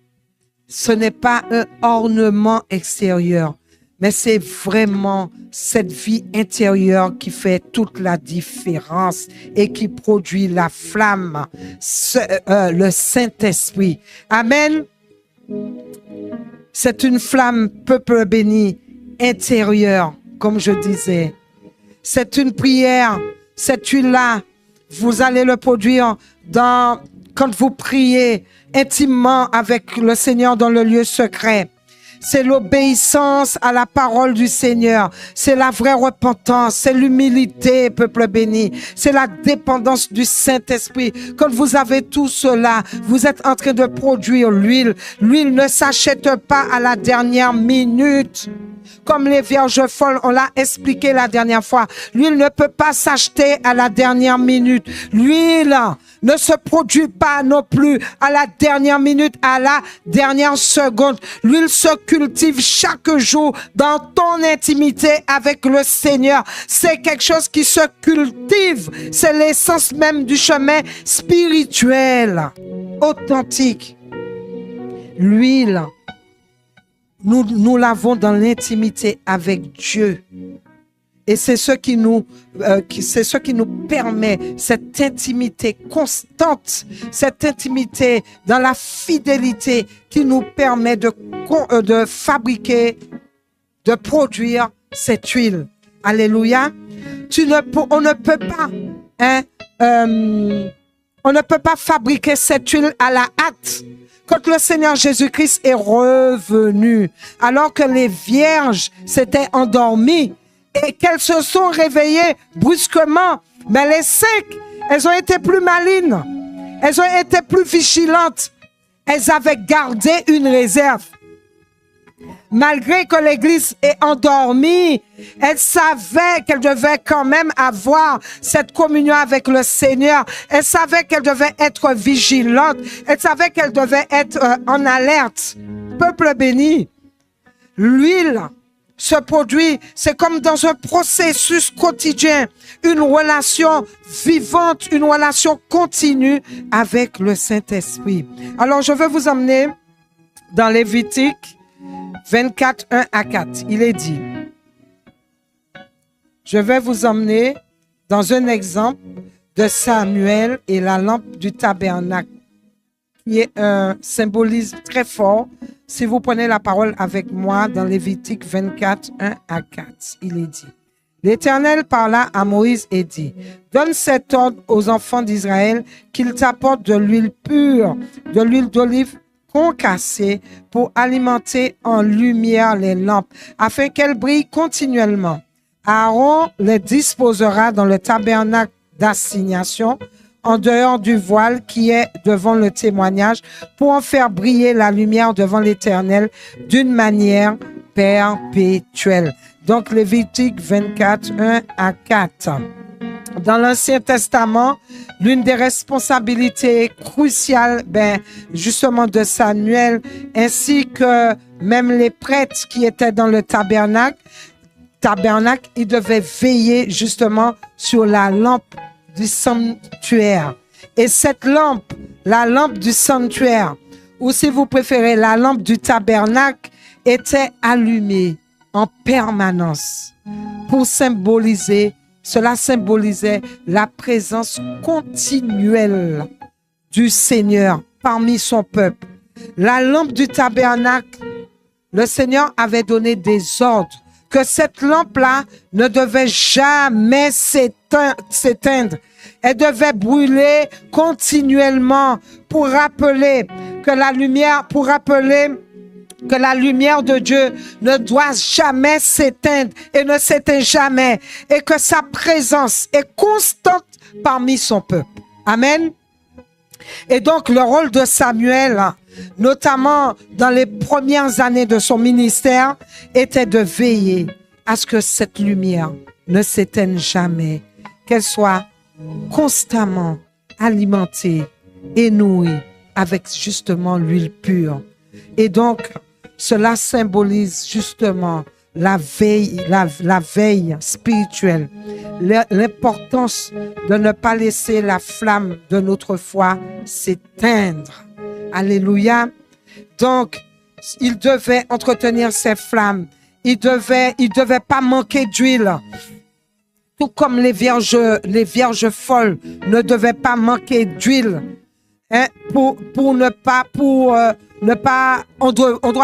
ce n'est pas un ornement extérieur, mais c'est vraiment cette vie intérieure qui fait toute la différence et qui produit la flamme, le Saint-Esprit. Amen. C'est une flamme, peuple béni, intérieure, comme je disais. C'est une prière, cette huile-là, vous allez le produire quand vous priez intimement avec le Seigneur dans le lieu secret. C'est l'obéissance à la parole du Seigneur. C'est la vraie repentance. C'est l'humilité, peuple béni. C'est la dépendance du Saint-Esprit. Quand vous avez tout cela, vous êtes en train de produire l'huile. L'huile ne s'achète pas à la dernière minute. Comme les vierges folles, on l'a expliqué la dernière fois. L'huile ne peut pas s'acheter à la dernière minute. L'huile ne se produit pas non plus à la dernière minute, à la dernière seconde. L'huile se cultive chaque jour dans ton intimité avec le Seigneur. C'est quelque chose qui se cultive. C'est l'essence même du chemin spirituel, authentique. L'huile, nous l'avons dans l'intimité avec Dieu. Et c'est ce qui nous permet cette intimité constante, cette intimité dans la fidélité qui nous permet de fabriquer, de produire cette huile. Alléluia. On ne peut pas fabriquer cette huile à la hâte. Quand le Seigneur Jésus-Christ est revenu, alors que les vierges s'étaient endormies, et qu'elles se sont réveillées brusquement. Mais les 5, elles ont été plus malines. Elles ont été plus vigilantes. Elles avaient gardé une réserve. Malgré que l'Église est endormie, elles savaient qu'elles devaient quand même avoir cette communion avec le Seigneur. Elles savaient qu'elles devaient être vigilantes. Elles savaient qu'elles devaient être en alerte. Peuple béni, l'huile se produit, c'est comme dans un processus quotidien, une relation vivante, une relation continue avec le Saint-Esprit. Alors, je vais vous emmener dans Lévitique 24, 1 à 4. Il est dit, je vais vous emmener dans un exemple de Samuel et la lampe du tabernacle, qui est un symbolisme très fort. Si vous prenez la parole avec moi dans Lévitique 24, 1 à 4, il est dit, l'Éternel parla à Moïse et dit, donne cet ordre aux enfants d'Israël qu'ils t'apportent de l'huile pure, de l'huile d'olive concassée pour alimenter en lumière les lampes, afin qu'elles brillent continuellement. Aaron les disposera dans le tabernacle d'assignation, en dehors du voile qui est devant le témoignage, pour en faire briller la lumière devant l'Éternel d'une manière perpétuelle. Donc, Lévitique 24, 1 à 4. Dans l'Ancien Testament, l'une des responsabilités cruciales, justement de Samuel, ainsi que même les prêtres qui étaient dans le tabernacle, ils devaient veiller justement sur la lampe du sanctuaire. Et cette lampe, la lampe du sanctuaire, ou si vous préférez la lampe du tabernacle, était allumée en permanence pour symboliser, cela symbolisait la présence continuelle du Seigneur parmi son peuple. La lampe du tabernacle, le Seigneur avait donné des ordres que cette lampe-là ne devait jamais s'éteindre. Elle devait brûler continuellement pour rappeler que la lumière de Dieu ne doit jamais s'éteindre et ne s'éteint jamais, et que sa présence est constante parmi son peuple. Amen. Et donc, le rôle de Samuel, notamment dans les premières années de son ministère, était de veiller à ce que cette lumière ne s'éteigne jamais, qu'elle soit constamment alimentée et nourrie avec justement l'huile pure. Et donc, cela symbolise justement la veille spirituelle, l'importance de ne pas laisser la flamme de notre foi s'éteindre. Alléluia. Donc, il devait entretenir ses flammes. Il devait pas manquer d'huile. Tout comme les vierges folles ne devaient pas manquer d'huile. Hein, on doit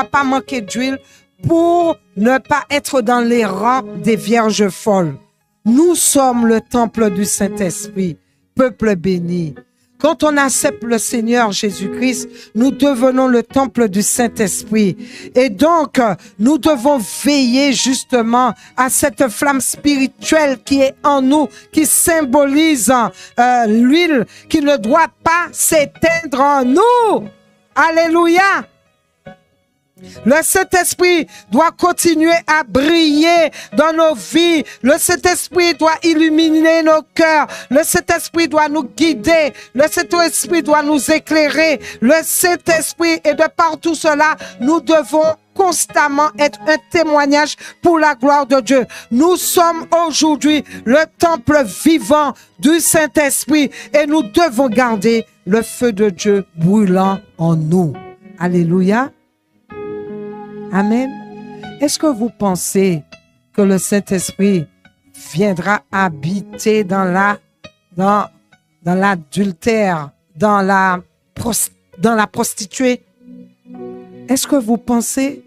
pas manquer d'huile pour ne pas être dans les rangs des vierges folles. Nous sommes le temple du Saint-Esprit, peuple béni. Quand on accepte le Seigneur Jésus-Christ, nous devenons le temple du Saint-Esprit. Et donc, nous devons veiller justement à cette flamme spirituelle qui est en nous, qui symbolise l'huile qui ne doit pas s'éteindre en nous. Alléluia! Le Saint-Esprit doit continuer à briller dans nos vies. Le Saint-Esprit doit illuminer nos cœurs. Le Saint-Esprit doit nous guider. Le Saint-Esprit doit nous éclairer. Le Saint-Esprit, et de par tout cela, nous devons constamment être un témoignage pour la gloire de Dieu. Nous sommes aujourd'hui le temple vivant du Saint-Esprit et nous devons garder le feu de Dieu brûlant en nous. Alléluia. Amen. Est-ce que vous pensez que le Saint-Esprit viendra habiter dans l'adultère, dans la prostituée? Est-ce que vous pensez?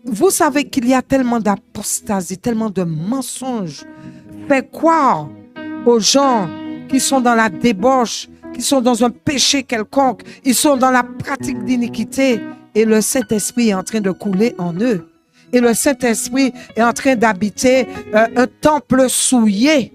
Vous savez qu'il y a tellement d'apostasie, tellement de mensonges. Fait croire aux gens qui sont dans la débauche, qui sont dans un péché quelconque, ils sont dans la pratique d'iniquité. Et le Saint-Esprit est en train de couler en eux. Et le Saint-Esprit est en train d'habiter un temple souillé.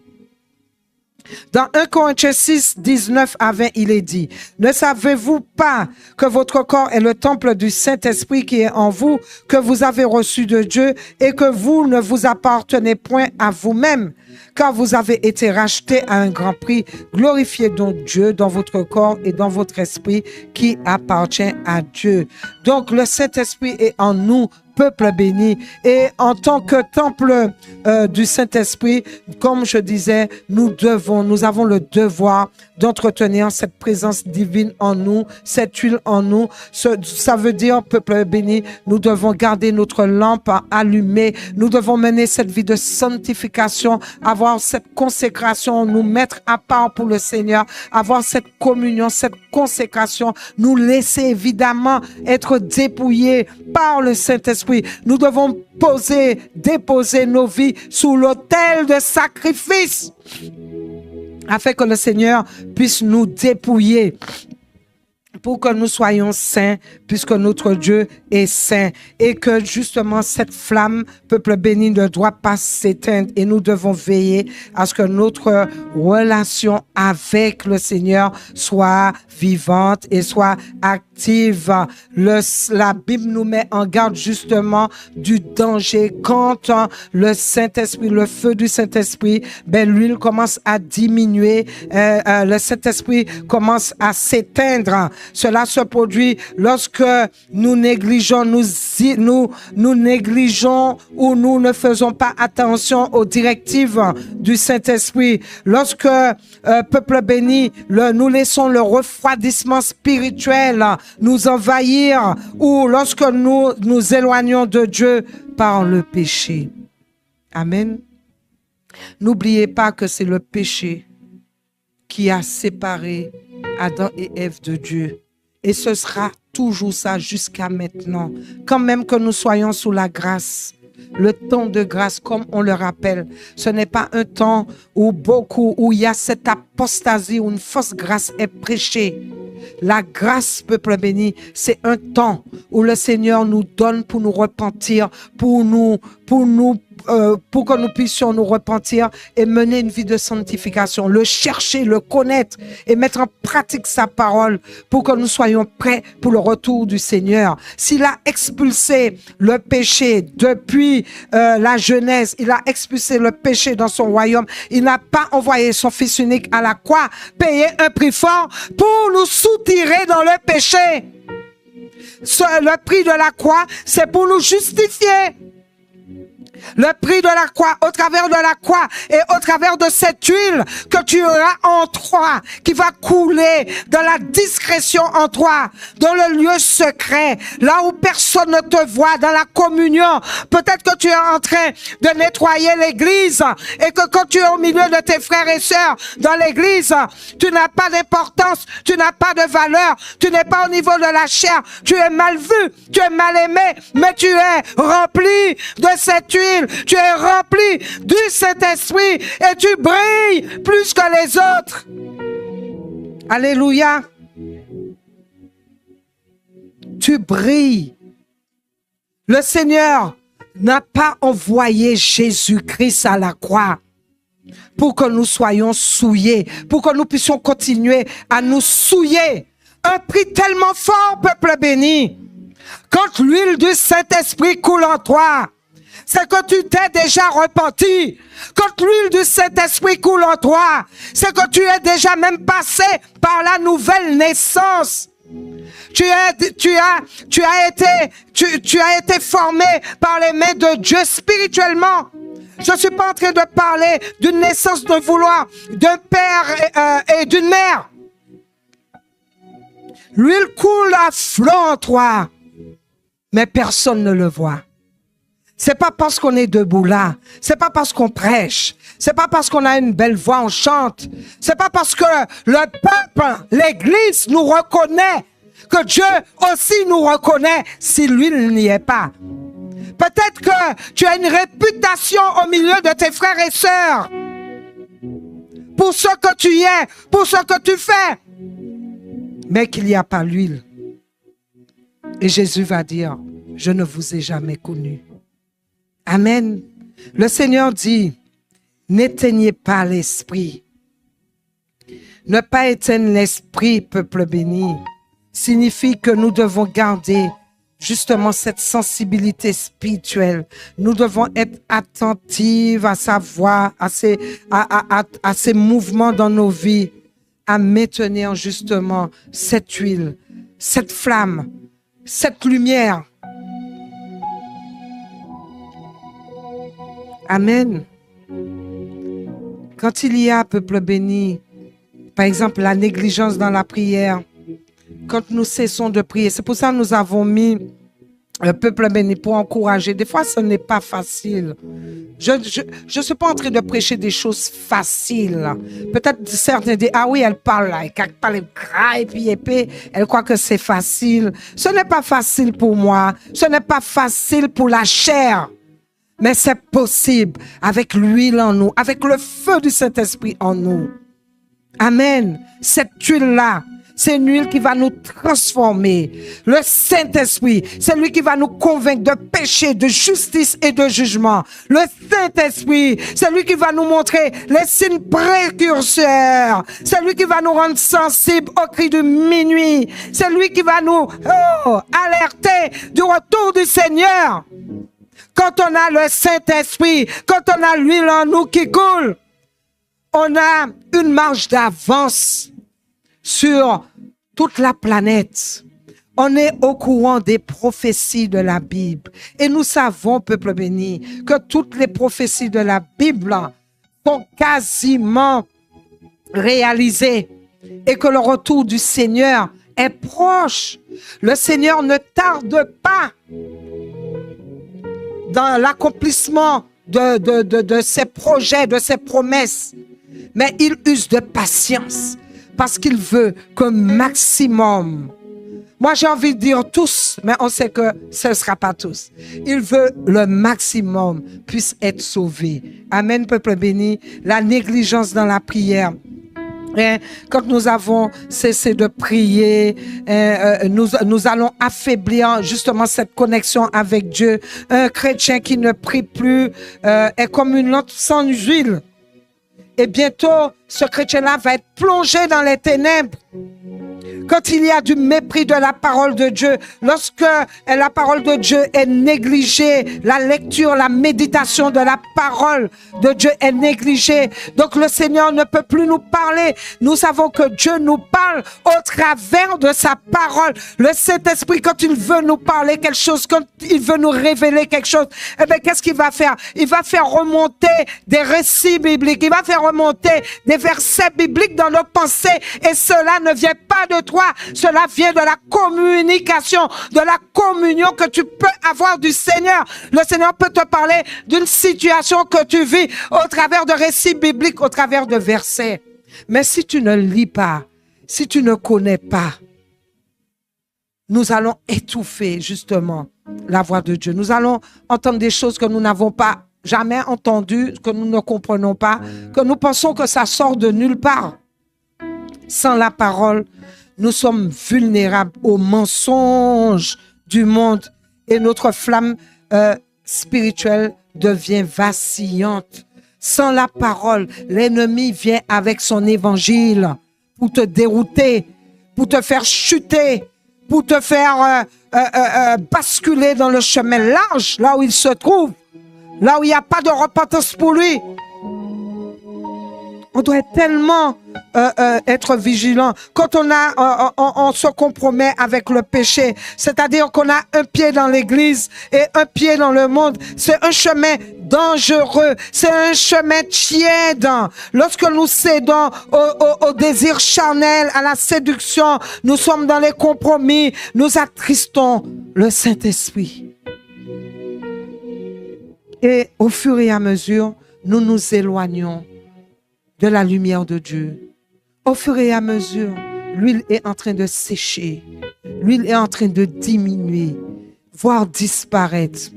Dans 1 Corinthiens 6, 19 à 20, il est dit: ne savez-vous pas que votre corps est le temple du Saint-Esprit qui est en vous, que vous avez reçu de Dieu et que vous ne vous appartenez point à vous-même, car vous avez été rachetés à un grand prix. Glorifiez donc Dieu dans votre corps et dans votre esprit qui appartient à Dieu. Donc le Saint-Esprit est en nous, peuple béni, et en tant que temple du Saint-Esprit, comme je disais, nous avons le devoir d'entretenir cette présence divine en nous, cette huile en nous. Ça veut dire, peuple béni, nous devons garder notre lampe allumée, nous devons mener cette vie de sanctification, avoir cette consécration, nous mettre à part pour le Seigneur, avoir cette communion, cette consécration, nous laisser évidemment être dépouillés par le Saint-Esprit. Nous devons déposer nos vies sous l'autel de sacrifice afin que le Seigneur puisse nous dépouiller pour que nous soyons saints, puisque notre Dieu est saint, et que justement cette flamme, peuple béni, ne doit pas s'éteindre, et nous devons veiller à ce que notre relation avec le Seigneur soit vivante et soit active. La Bible nous met en garde justement du danger quand le Saint-Esprit, le feu du Saint-Esprit, l'huile commence à diminuer, le Saint-Esprit commence à s'éteindre. Cela se produit lorsque nous négligeons, nous négligeons ou nous ne faisons pas attention aux directives du Saint-Esprit. Lorsque, peuple béni, nous laissons le refroidissement spirituel nous envahir, ou lorsque nous nous éloignons de Dieu par le péché. Amen. N'oubliez pas que c'est le péché qui a séparé Adam et Ève de Dieu. Et ce sera toujours ça jusqu'à maintenant. Quand même que nous soyons sous la grâce, Le temps de grâce, comme on le rappelle, ce n'est pas un temps où il y a cette apostasie, où une fausse grâce est prêchée. La grâce, peuple béni, c'est un temps où le Seigneur nous donne pour nous repentir, pour que nous puissions nous repentir et mener une vie de sanctification, le chercher, le connaître et mettre en pratique sa parole pour que nous soyons prêts pour le retour du Seigneur. S'il a expulsé le péché depuis la Genèse, il a expulsé le péché dans son royaume, il n'a pas envoyé son Fils unique à la croix, payer un prix fort pour nous soutirer dans le péché. Le prix de la croix, c'est pour nous justifier. Le prix de la croix, au travers de la croix et au travers de cette huile que tu auras en toi, qui va couler dans la discrétion en toi, dans le lieu secret, là où personne ne te voit, dans la communion. Peut-être que tu es en train de nettoyer l'église et que quand tu es au milieu de tes frères et sœurs dans l'église, tu n'as pas d'importance, tu n'as pas de valeur, tu n'es pas au niveau de la chair, tu es mal vu, tu es mal aimé, mais tu es rempli de cette huile. Tu es rempli du Saint-Esprit et tu brilles plus que les autres. Alléluia. Tu brilles. Le Seigneur n'a pas envoyé Jésus-Christ à la croix pour que nous soyons souillés, pour que nous puissions continuer à nous souiller. Un prix tellement fort, peuple béni. Quand l'huile du Saint-Esprit coule en toi, c'est que tu t'es déjà repenti. Quand l'huile du Saint-Esprit coule en toi, c'est que tu es déjà même passé par la nouvelle naissance. Tu as été formé par les mains de Dieu spirituellement. Je ne suis pas en train de parler d'une naissance de vouloir d'un père et d'une mère. L'huile coule à flot en toi, mais personne ne le voit. C'est pas parce qu'on est debout là, c'est pas parce qu'on prêche, c'est pas parce qu'on a une belle voix, on chante, c'est pas parce que le peuple, l'église nous reconnaît que Dieu aussi nous reconnaît si l'huile n'y est pas. Peut-être que tu as une réputation au milieu de tes frères et sœurs pour ce que tu es, pour ce que tu fais, mais qu'il n'y a pas l'huile. Et Jésus va dire, je ne vous ai jamais connu. Amen. Le Seigneur dit, n'éteignez pas l'esprit. Ne pas éteindre l'esprit, peuple béni, signifie que nous devons garder justement cette sensibilité spirituelle. Nous devons être attentifs à sa voix, à ses mouvements dans nos vies, à maintenir justement cette huile, cette flamme, cette lumière. Amen. Quand il y a, peuple béni, par exemple, la négligence dans la prière, quand nous cessons de prier, c'est pour ça que nous avons mis le peuple béni pour encourager. Des fois, ce n'est pas facile. Je suis pas en train de prêcher des choses faciles. Peut-être certains disent, ah oui, elle parle là, elle parle gras et puis épais, elle croit que c'est facile. Ce n'est pas facile pour moi. Ce n'est pas facile pour la chair. Mais c'est possible avec l'huile en nous, avec le feu du Saint-Esprit en nous. Amen. Cette huile-là, c'est une huile qui va nous transformer. Le Saint-Esprit, c'est lui qui va nous convaincre de péché, de justice et de jugement. Le Saint-Esprit, c'est lui qui va nous montrer les signes précurseurs. C'est lui qui va nous rendre sensibles au cri de minuit. C'est lui qui va nous alerter du retour du Seigneur. Quand on a le Saint-Esprit, quand on a l'huile en nous qui coule, on a une marge d'avance sur toute la planète. On est au courant des prophéties de la Bible. Et nous savons, peuple béni, que toutes les prophéties de la Bible sont quasiment réalisées et que le retour du Seigneur est proche. Le Seigneur ne tarde pas dans l'accomplissement de ses projets, de ses promesses. Mais il use de patience parce qu'il veut qu'un maximum, Moi, j'ai envie de dire tous, mais on sait que ce ne sera pas tous. Il veut le maximum puisse être sauvé. Amen, peuple béni. La négligence dans la prière. Quand nous avons cessé de prier, nous allons affaiblir justement cette connexion avec Dieu. Un chrétien qui ne prie plus est comme une lampe sans huile. Et bientôt, ce chrétien-là va être plongé dans les ténèbres. Quand il y a du mépris de la parole de Dieu, lorsque la parole de Dieu est négligée, la lecture, la méditation de la parole de Dieu est négligée. Donc le Seigneur ne peut plus nous parler. Nous savons que Dieu nous parle au travers de sa parole. Le Saint-Esprit, quand il veut nous parler quelque chose, quand il veut nous révéler quelque chose, eh bien, qu'est-ce qu'il va faire? Il va faire remonter des récits bibliques. Il va faire remonter des versets bibliques dans nos pensées. Et cela ne vient pas de toi, cela vient de la communication, de la communion que tu peux avoir du Seigneur. Le Seigneur peut te parler d'une situation que tu vis au travers de récits bibliques, au travers de versets. Mais si tu ne lis pas, si tu ne connais pas, nous allons étouffer justement la voix de Dieu. Nous allons entendre des choses que nous n'avons pas jamais entendues, que nous ne comprenons pas, que nous pensons que ça sort de nulle part. Sans la parole, nous sommes vulnérables aux mensonges du monde et notre flamme spirituelle devient vacillante. Sans la parole, l'ennemi vient avec son évangile pour te dérouter, pour te faire chuter, pour te faire basculer dans le chemin large, là où il se trouve, là où il n'y a pas de repentance pour lui. On doit tellement être vigilant. Quand on se compromet avec le péché, c'est-à-dire qu'on a un pied dans l'église et un pied dans le monde, c'est un chemin dangereux, c'est un chemin tiède. Lorsque nous cédons au désir charnel, à la séduction, nous sommes dans les compromis, nous attristons le Saint-Esprit. Et au fur et à mesure, nous nous éloignons de la lumière de Dieu. Au fur et à mesure, l'huile est en train de sécher. L'huile est en train de diminuer, voire disparaître.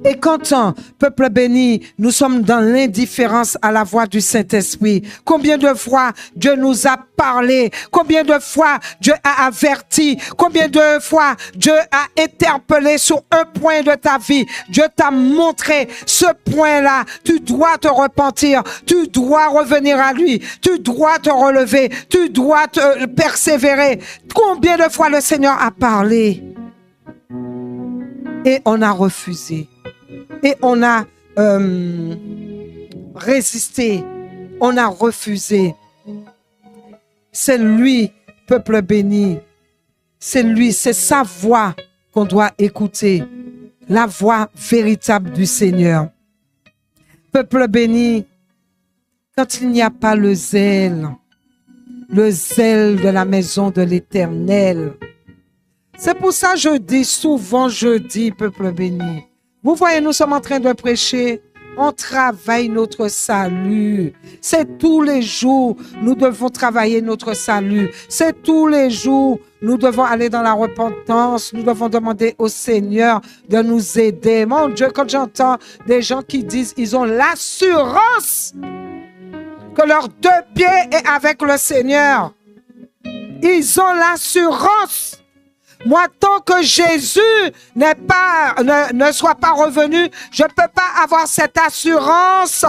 Et quand, peuple béni, nous sommes dans l'indifférence à la voix du Saint-Esprit, combien de fois Dieu nous a parlé, combien de fois Dieu a averti, combien de fois Dieu a interpellé sur un point de ta vie. Dieu t'a montré ce point-là, tu dois te repentir, tu dois revenir à lui, tu dois te relever, tu dois te persévérer. Combien de fois le Seigneur a parlé? Et on a refusé. Et on a résisté. On a refusé. C'est lui, peuple béni. C'est lui, c'est sa voix qu'on doit écouter. La voix véritable du Seigneur. Peuple béni, quand il n'y a pas le zèle de la maison de l'Éternel, c'est pour ça que je dis souvent, peuple béni. Vous voyez, nous sommes en train de prêcher. On travaille notre salut. C'est tous les jours, nous devons travailler notre salut. C'est tous les jours, nous devons aller dans la repentance. Nous devons demander au Seigneur de nous aider. Mon Dieu, quand j'entends des gens qui disent ils ont l'assurance que leurs deux pieds est avec le Seigneur. Ils ont l'assurance. Moi, tant que Jésus ne soit pas revenu, je ne peux pas avoir cette assurance.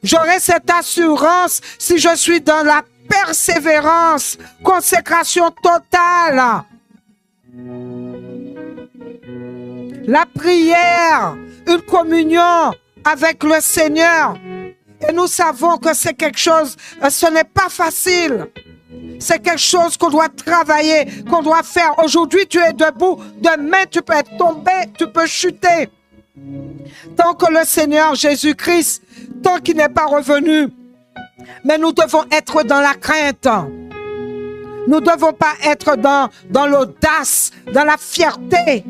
J'aurai cette assurance si je suis dans la persévérance, consécration totale. La prière, une communion avec le Seigneur. Et nous savons que c'est quelque chose, ce n'est pas facile. C'est quelque chose qu'on doit travailler, qu'on doit faire. Aujourd'hui, tu es debout. Demain, tu peux être tombé, tu peux chuter. Tant que le Seigneur Jésus-Christ, tant qu'il n'est pas revenu, mais nous devons être dans la crainte. Nous ne devons pas être dans l'audace, dans la fierté,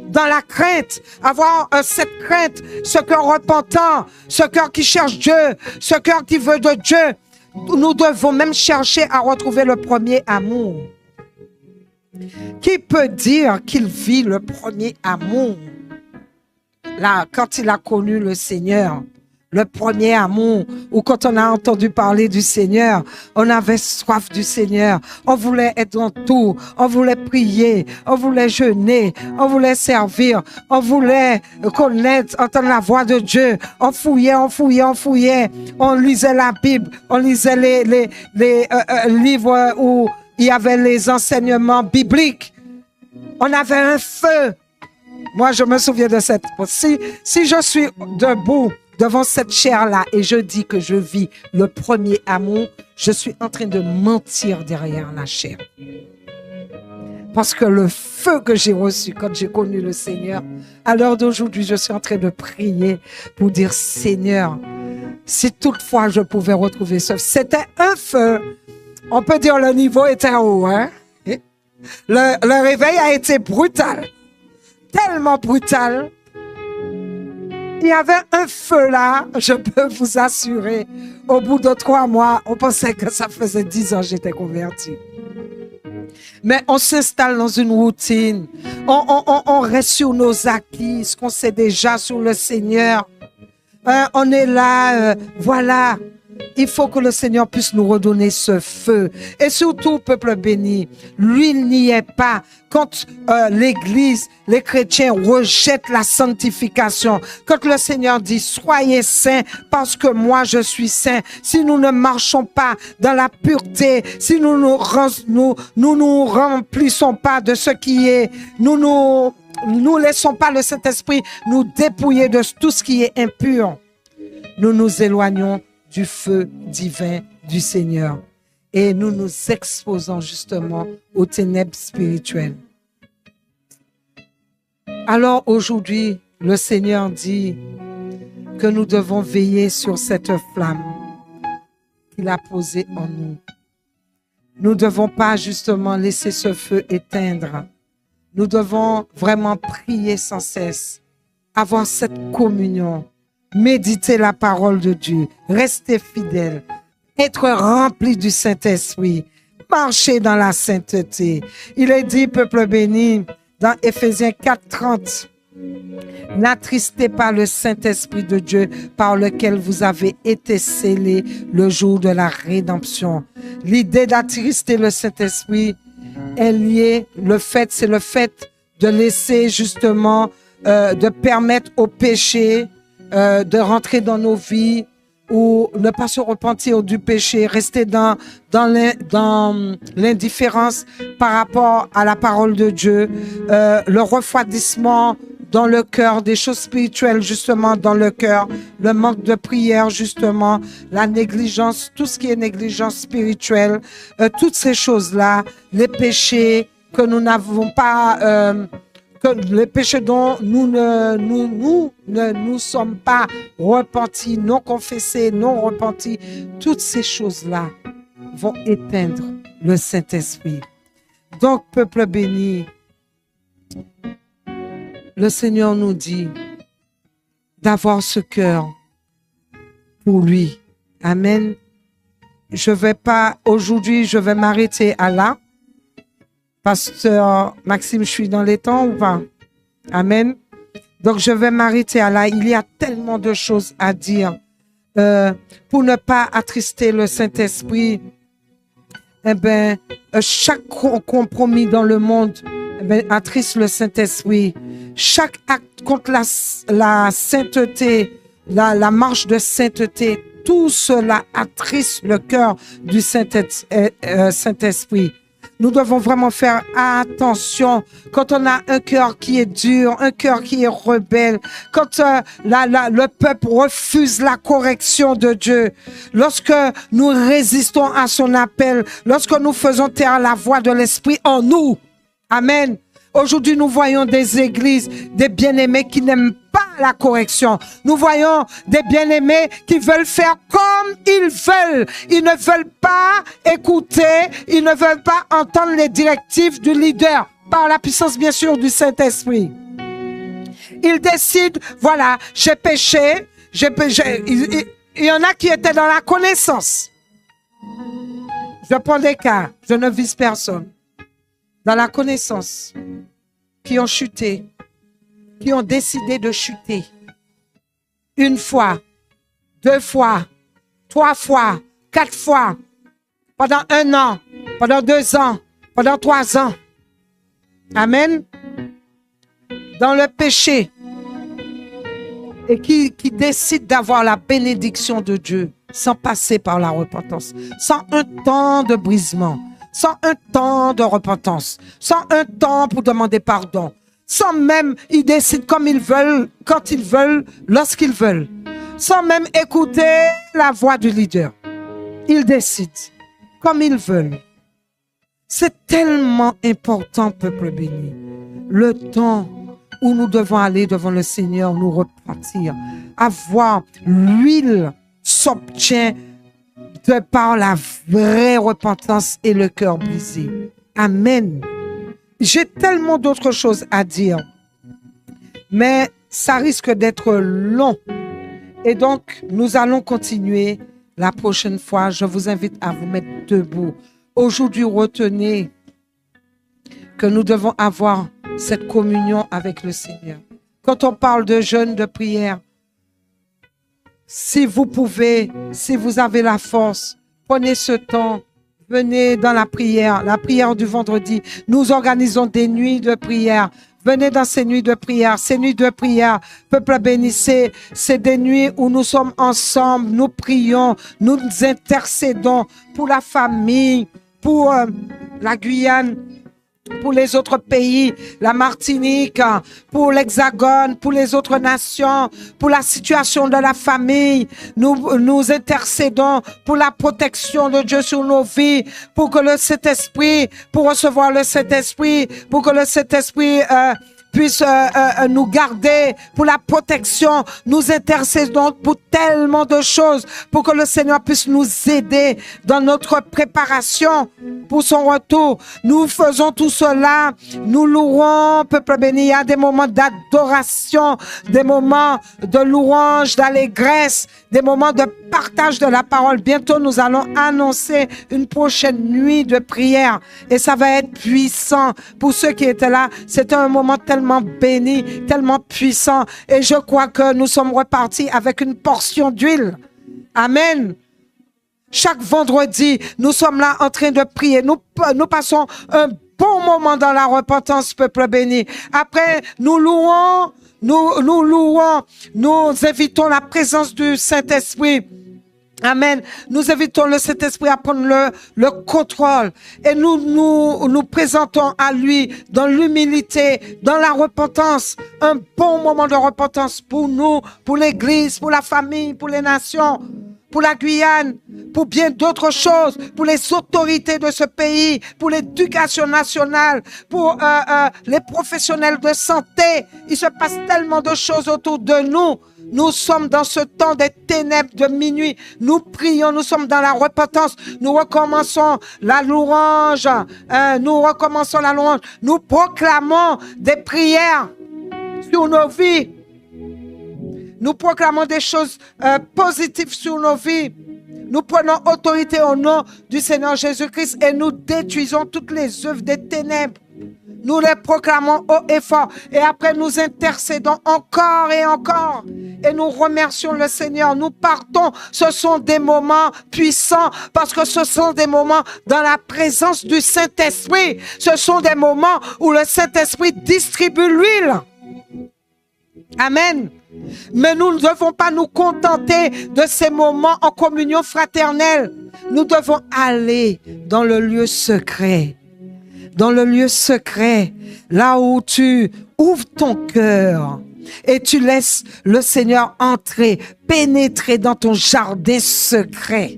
dans la crainte. Avoir cette crainte, ce cœur repentant, ce cœur qui cherche Dieu, ce cœur qui veut de Dieu. Nous devons même chercher à retrouver le premier amour. Qui peut dire qu'il vit le premier amour? Là, quand il a connu le Seigneur, le premier amour, ou quand on a entendu parler du Seigneur, on avait soif du Seigneur, on voulait être dans tout, on voulait prier, on voulait jeûner, on voulait servir, on voulait connaître, entendre la voix de Dieu, on fouillait, on lisait la Bible, on lisait les livres où il y avait les enseignements bibliques. On avait un feu. Moi, je me souviens de cette... Si je suis debout devant cette chair-là et je dis que je vis le premier amour, je suis en train de mentir derrière la chair. Parce que le feu que j'ai reçu quand j'ai connu le Seigneur, à l'heure d'aujourd'hui, je suis en train de prier pour dire, Seigneur, si toutefois je pouvais retrouver ce... C'était un feu. On peut dire le niveau était haut, hein? Le réveil a été brutal. Tellement brutal. Il y avait un feu là, je peux vous assurer. Au bout de 3 mois, on pensait que ça faisait 10 ans que j'étais converti. Mais on s'installe dans une routine. On reste sur nos acquis, ce qu'on sait déjà sur le Seigneur. On est là, voilà. Il faut que le Seigneur puisse nous redonner ce feu. Et surtout, peuple béni, l'huile n'y est pas. Quand l'Église, les chrétiens rejettent la sanctification, quand le Seigneur dit « Soyez saints parce que moi je suis saint », si nous ne marchons pas dans la pureté, si nous nous remplissons pas de ce qui est, nous laissons pas le Saint-Esprit nous dépouiller de tout ce qui est impur, nous nous éloignons du feu divin du Seigneur. Et nous nous exposons justement aux ténèbres spirituelles. Alors aujourd'hui, le Seigneur dit que nous devons veiller sur cette flamme qu'il a posée en nous. Nous ne devons pas justement laisser ce feu éteindre. Nous devons vraiment prier sans cesse, avoir cette communion, méditer la parole de Dieu, rester fidèle, être rempli du Saint-Esprit, marcher dans la sainteté. Il est dit, peuple béni, dans Éphésiens 4:30, n'attristez pas le Saint-Esprit de Dieu par lequel vous avez été scellés le jour de la rédemption. L'idée d'attrister le Saint-Esprit est liée, c'est le fait de laisser justement, de permettre au péché de rentrer dans nos vies ou ne pas se repentir du péché, rester dans l'indifférence par rapport à la parole de Dieu, le refroidissement dans le cœur, des choses spirituelles justement dans le cœur, le manque de prière justement, la négligence, tout ce qui est négligence spirituelle, toutes ces choses-là, les péchés que nous n'avons pas... que les péchés dont nous ne nous sommes pas repentis, non confessés, non repentis, toutes ces choses-là vont éteindre le Saint-Esprit. Donc, peuple béni, le Seigneur nous dit d'avoir ce cœur pour lui. Amen. Aujourd'hui, je vais m'arrêter à là. Pasteur Maxime, je suis dans les temps ou pas? Amen. Donc, je vais m'arrêter à là. Il y a tellement de choses à dire. Pour ne pas attrister le Saint-Esprit, chaque compromis dans le monde attriste le Saint-Esprit. Chaque acte contre la sainteté, la marche de sainteté, tout cela attriste le cœur du Saint-Esprit. Nous devons vraiment faire attention quand on a un cœur qui est dur, un cœur qui est rebelle, quand le peuple refuse la correction de Dieu, lorsque nous résistons à son appel, lorsque nous faisons taire la voix de l'Esprit en nous. Amen. Aujourd'hui, nous voyons des églises, des bien-aimés qui n'aiment pas la correction. Nous voyons des bien-aimés qui veulent faire comme ils veulent. Ils ne veulent pas écouter, ils ne veulent pas entendre les directives du leader, par la puissance, bien sûr, du Saint-Esprit. Ils décident, voilà, j'ai péché. Il y en a qui étaient dans la connaissance. Je prends des cas, je ne vise personne. dans la connaissance, qui ont chuté, qui ont décidé de chuter. 1 fois, 2 fois, 3 fois, 4 fois, pendant 1 an, pendant 2 ans, pendant 3 ans. Amen. Dans le péché. Et qui décident d'avoir la bénédiction de Dieu sans passer par la repentance, sans un temps de brisement, sans un temps de repentance, sans un temps pour demander pardon, sans même, ils décident comme ils veulent, quand ils veulent, lorsqu'ils veulent, sans même écouter la voix du leader. Ils décident comme ils veulent. C'est tellement important, peuple béni. Le temps où nous devons aller devant le Seigneur, nous repentir, avoir l'huile s'obtient de par la vraie repentance et le cœur brisé. Amen. J'ai tellement d'autres choses à dire, mais ça risque d'être long. Et donc, nous allons continuer la prochaine fois. Je vous invite à vous mettre debout. Aujourd'hui, retenez que nous devons avoir cette communion avec le Seigneur. Quand on parle de jeûne, de prière, si vous pouvez, si vous avez la force, prenez ce temps, venez dans la prière du vendredi. Nous organisons des nuits de prière. Venez dans ces nuits de prière. Ces nuits de prière, peuple béni, c'est des nuits où nous sommes ensemble, nous prions, nous intercédons pour la famille, pour la Guyane, pour les autres pays, la Martinique, pour l'Hexagone, pour les autres nations, pour la situation de la famille. Nous intercédons pour la protection de Dieu sur nos vies, pour que le Saint-Esprit, pour recevoir le Saint-Esprit, pour que le Saint-Esprit puisse nous garder, pour la protection. Nous intercédons pour tellement de choses, pour que le Seigneur puisse nous aider dans notre préparation pour son retour. Nous faisons tout cela, nous louons, peuple béni. Il y a des moments d'adoration, des moments de louange, d'allégresse, des moments de partage de la parole. Bientôt, nous allons annoncer une prochaine nuit de prière et ça va être puissant. Pour ceux qui étaient là, c'était un moment tellement béni, tellement puissant et je crois que nous sommes repartis avec une portion d'huile. Amen. Chaque vendredi, nous sommes là en train de prier. Nous passons un bon moment dans la repentance, peuple béni. Après, nous louons, nous invitons la présence du Saint-Esprit. Amen. Nous invitons le Saint-Esprit à prendre le contrôle et nous présentons à lui dans l'humilité, dans la repentance, un bon moment de repentance pour nous, pour l'Église, pour la famille, pour les nations, pour la Guyane, pour bien d'autres choses, pour les autorités de ce pays, pour l'éducation nationale, pour les professionnels de santé. Il se passe tellement de choses autour de nous. Nous sommes dans ce temps des ténèbres de minuit. Nous prions, nous sommes dans la repentance. Nous recommençons la louange. Nous proclamons des prières sur nos vies. Nous proclamons des choses positives sur nos vies. Nous prenons autorité au nom du Seigneur Jésus-Christ et nous détruisons toutes les œuvres des ténèbres. Nous les proclamons haut et fort. Et après, nous intercédons encore et encore. Et nous remercions le Seigneur. Nous partons. Ce sont des moments puissants parce que ce sont des moments dans la présence du Saint-Esprit. Ce sont des moments où le Saint-Esprit distribue l'huile. Amen. Mais nous ne devons pas nous contenter de ces moments en communion fraternelle. Nous devons aller dans le lieu secret. Dans le lieu secret, là où tu ouvres ton cœur et tu laisses le Seigneur entrer, pénétrer dans ton jardin secret.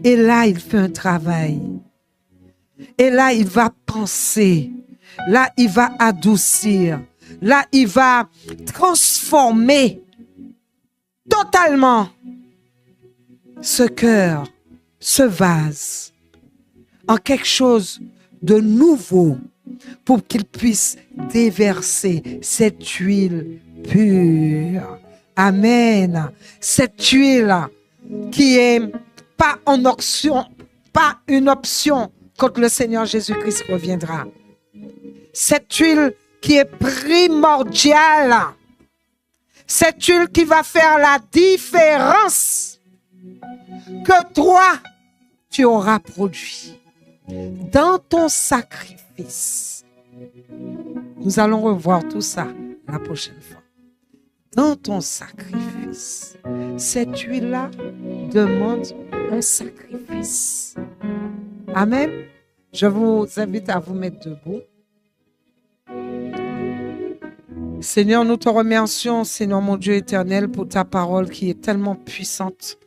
Et là, il fait un travail. Et là, il va penser. Là, il va adoucir. Là, il va transformer totalement ce cœur, ce vase, en quelque chose de nouveau pour qu'il puisse déverser cette huile pure. Amen. Cette huile qui est pas en option, pas une option quand le Seigneur Jésus-Christ reviendra. Cette huile qui est primordiale. Cette huile qui va faire la différence que toi, tu auras produit dans ton sacrifice. Nous allons revoir tout ça la prochaine fois. Dans ton sacrifice, cette huile-là demande un sacrifice. Amen. Je vous invite à vous mettre debout. Seigneur, nous te remercions, Seigneur mon Dieu éternel, pour ta parole qui est tellement puissante.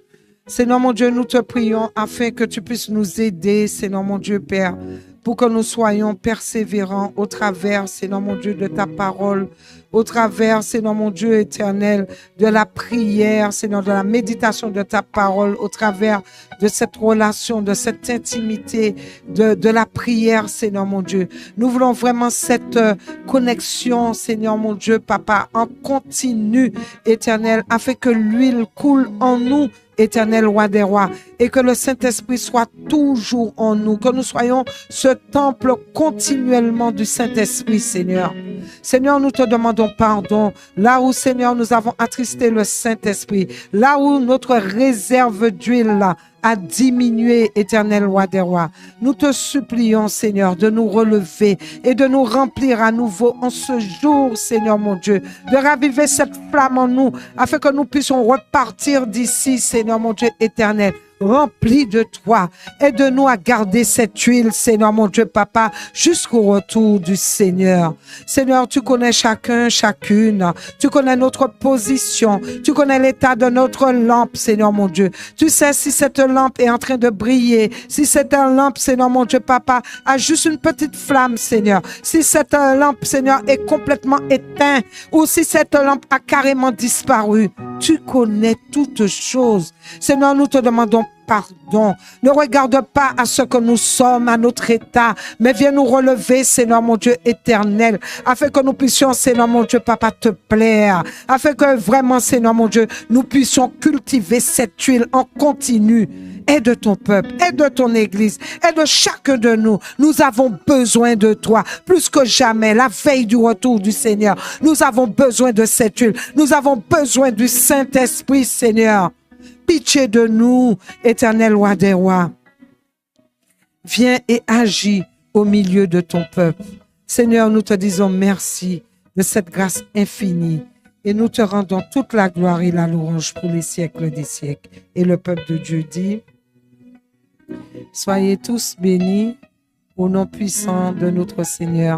Seigneur mon Dieu, nous te prions afin que tu puisses nous aider, Seigneur mon Dieu Père, pour que nous soyons persévérants au travers, Seigneur mon Dieu, de ta parole, au travers, Seigneur mon Dieu éternel, de la prière, Seigneur, de la méditation de ta parole, au travers de cette relation, de cette intimité, de la prière, Seigneur mon Dieu. Nous voulons vraiment cette connexion, Seigneur mon Dieu, Papa, en continu, éternel, afin que l'huile coule en nous, Éternel roi des rois, et que le Saint-Esprit soit toujours en nous, que nous soyons ce temple continuellement du Saint-Esprit, Seigneur. Seigneur, nous te demandons pardon, là où, Seigneur, nous avons attristé le Saint-Esprit, là où notre réserve d'huile a diminué, Éternel roi des rois. Nous te supplions, Seigneur, de nous relever et de nous remplir à nouveau en ce jour, Seigneur mon Dieu, de raviver cette flamme en nous, afin que nous puissions repartir d'ici, Seigneur mon Dieu éternel, rempli de toi. Aide-nous à garder cette huile, Seigneur mon Dieu, Papa, jusqu'au retour du Seigneur. Seigneur, tu connais chacun, chacune. Tu connais notre position. Tu connais l'état de notre lampe, Seigneur mon Dieu. Tu sais si cette lampe est en train de briller, si cette lampe, Seigneur mon Dieu, Papa, a juste une petite flamme, Seigneur. Si cette lampe, Seigneur, est complètement éteinte, ou si cette lampe a carrément disparu. Tu connais toutes choses. Seigneur, nous te demandons pardon. Ne regarde pas à ce que nous sommes, à notre état, mais viens nous relever, Seigneur mon Dieu éternel, afin que nous puissions, Seigneur mon Dieu, Papa, te plaire, afin que vraiment, Seigneur mon Dieu, nous puissions cultiver cette huile en continu. Aide ton peuple, aide ton église, aide chacun de nous. Nous avons besoin de toi, plus que jamais, la veille du retour du Seigneur. Nous avons besoin de cette huile. Nous avons besoin du Saint-Esprit, Seigneur. Pitié de nous, éternel roi des rois. Viens et agis au milieu de ton peuple. Seigneur, nous te disons merci de cette grâce infinie et nous te rendons toute la gloire et la louange pour les siècles des siècles. Et le peuple de Dieu dit, soyez tous bénis au nom puissant de notre Seigneur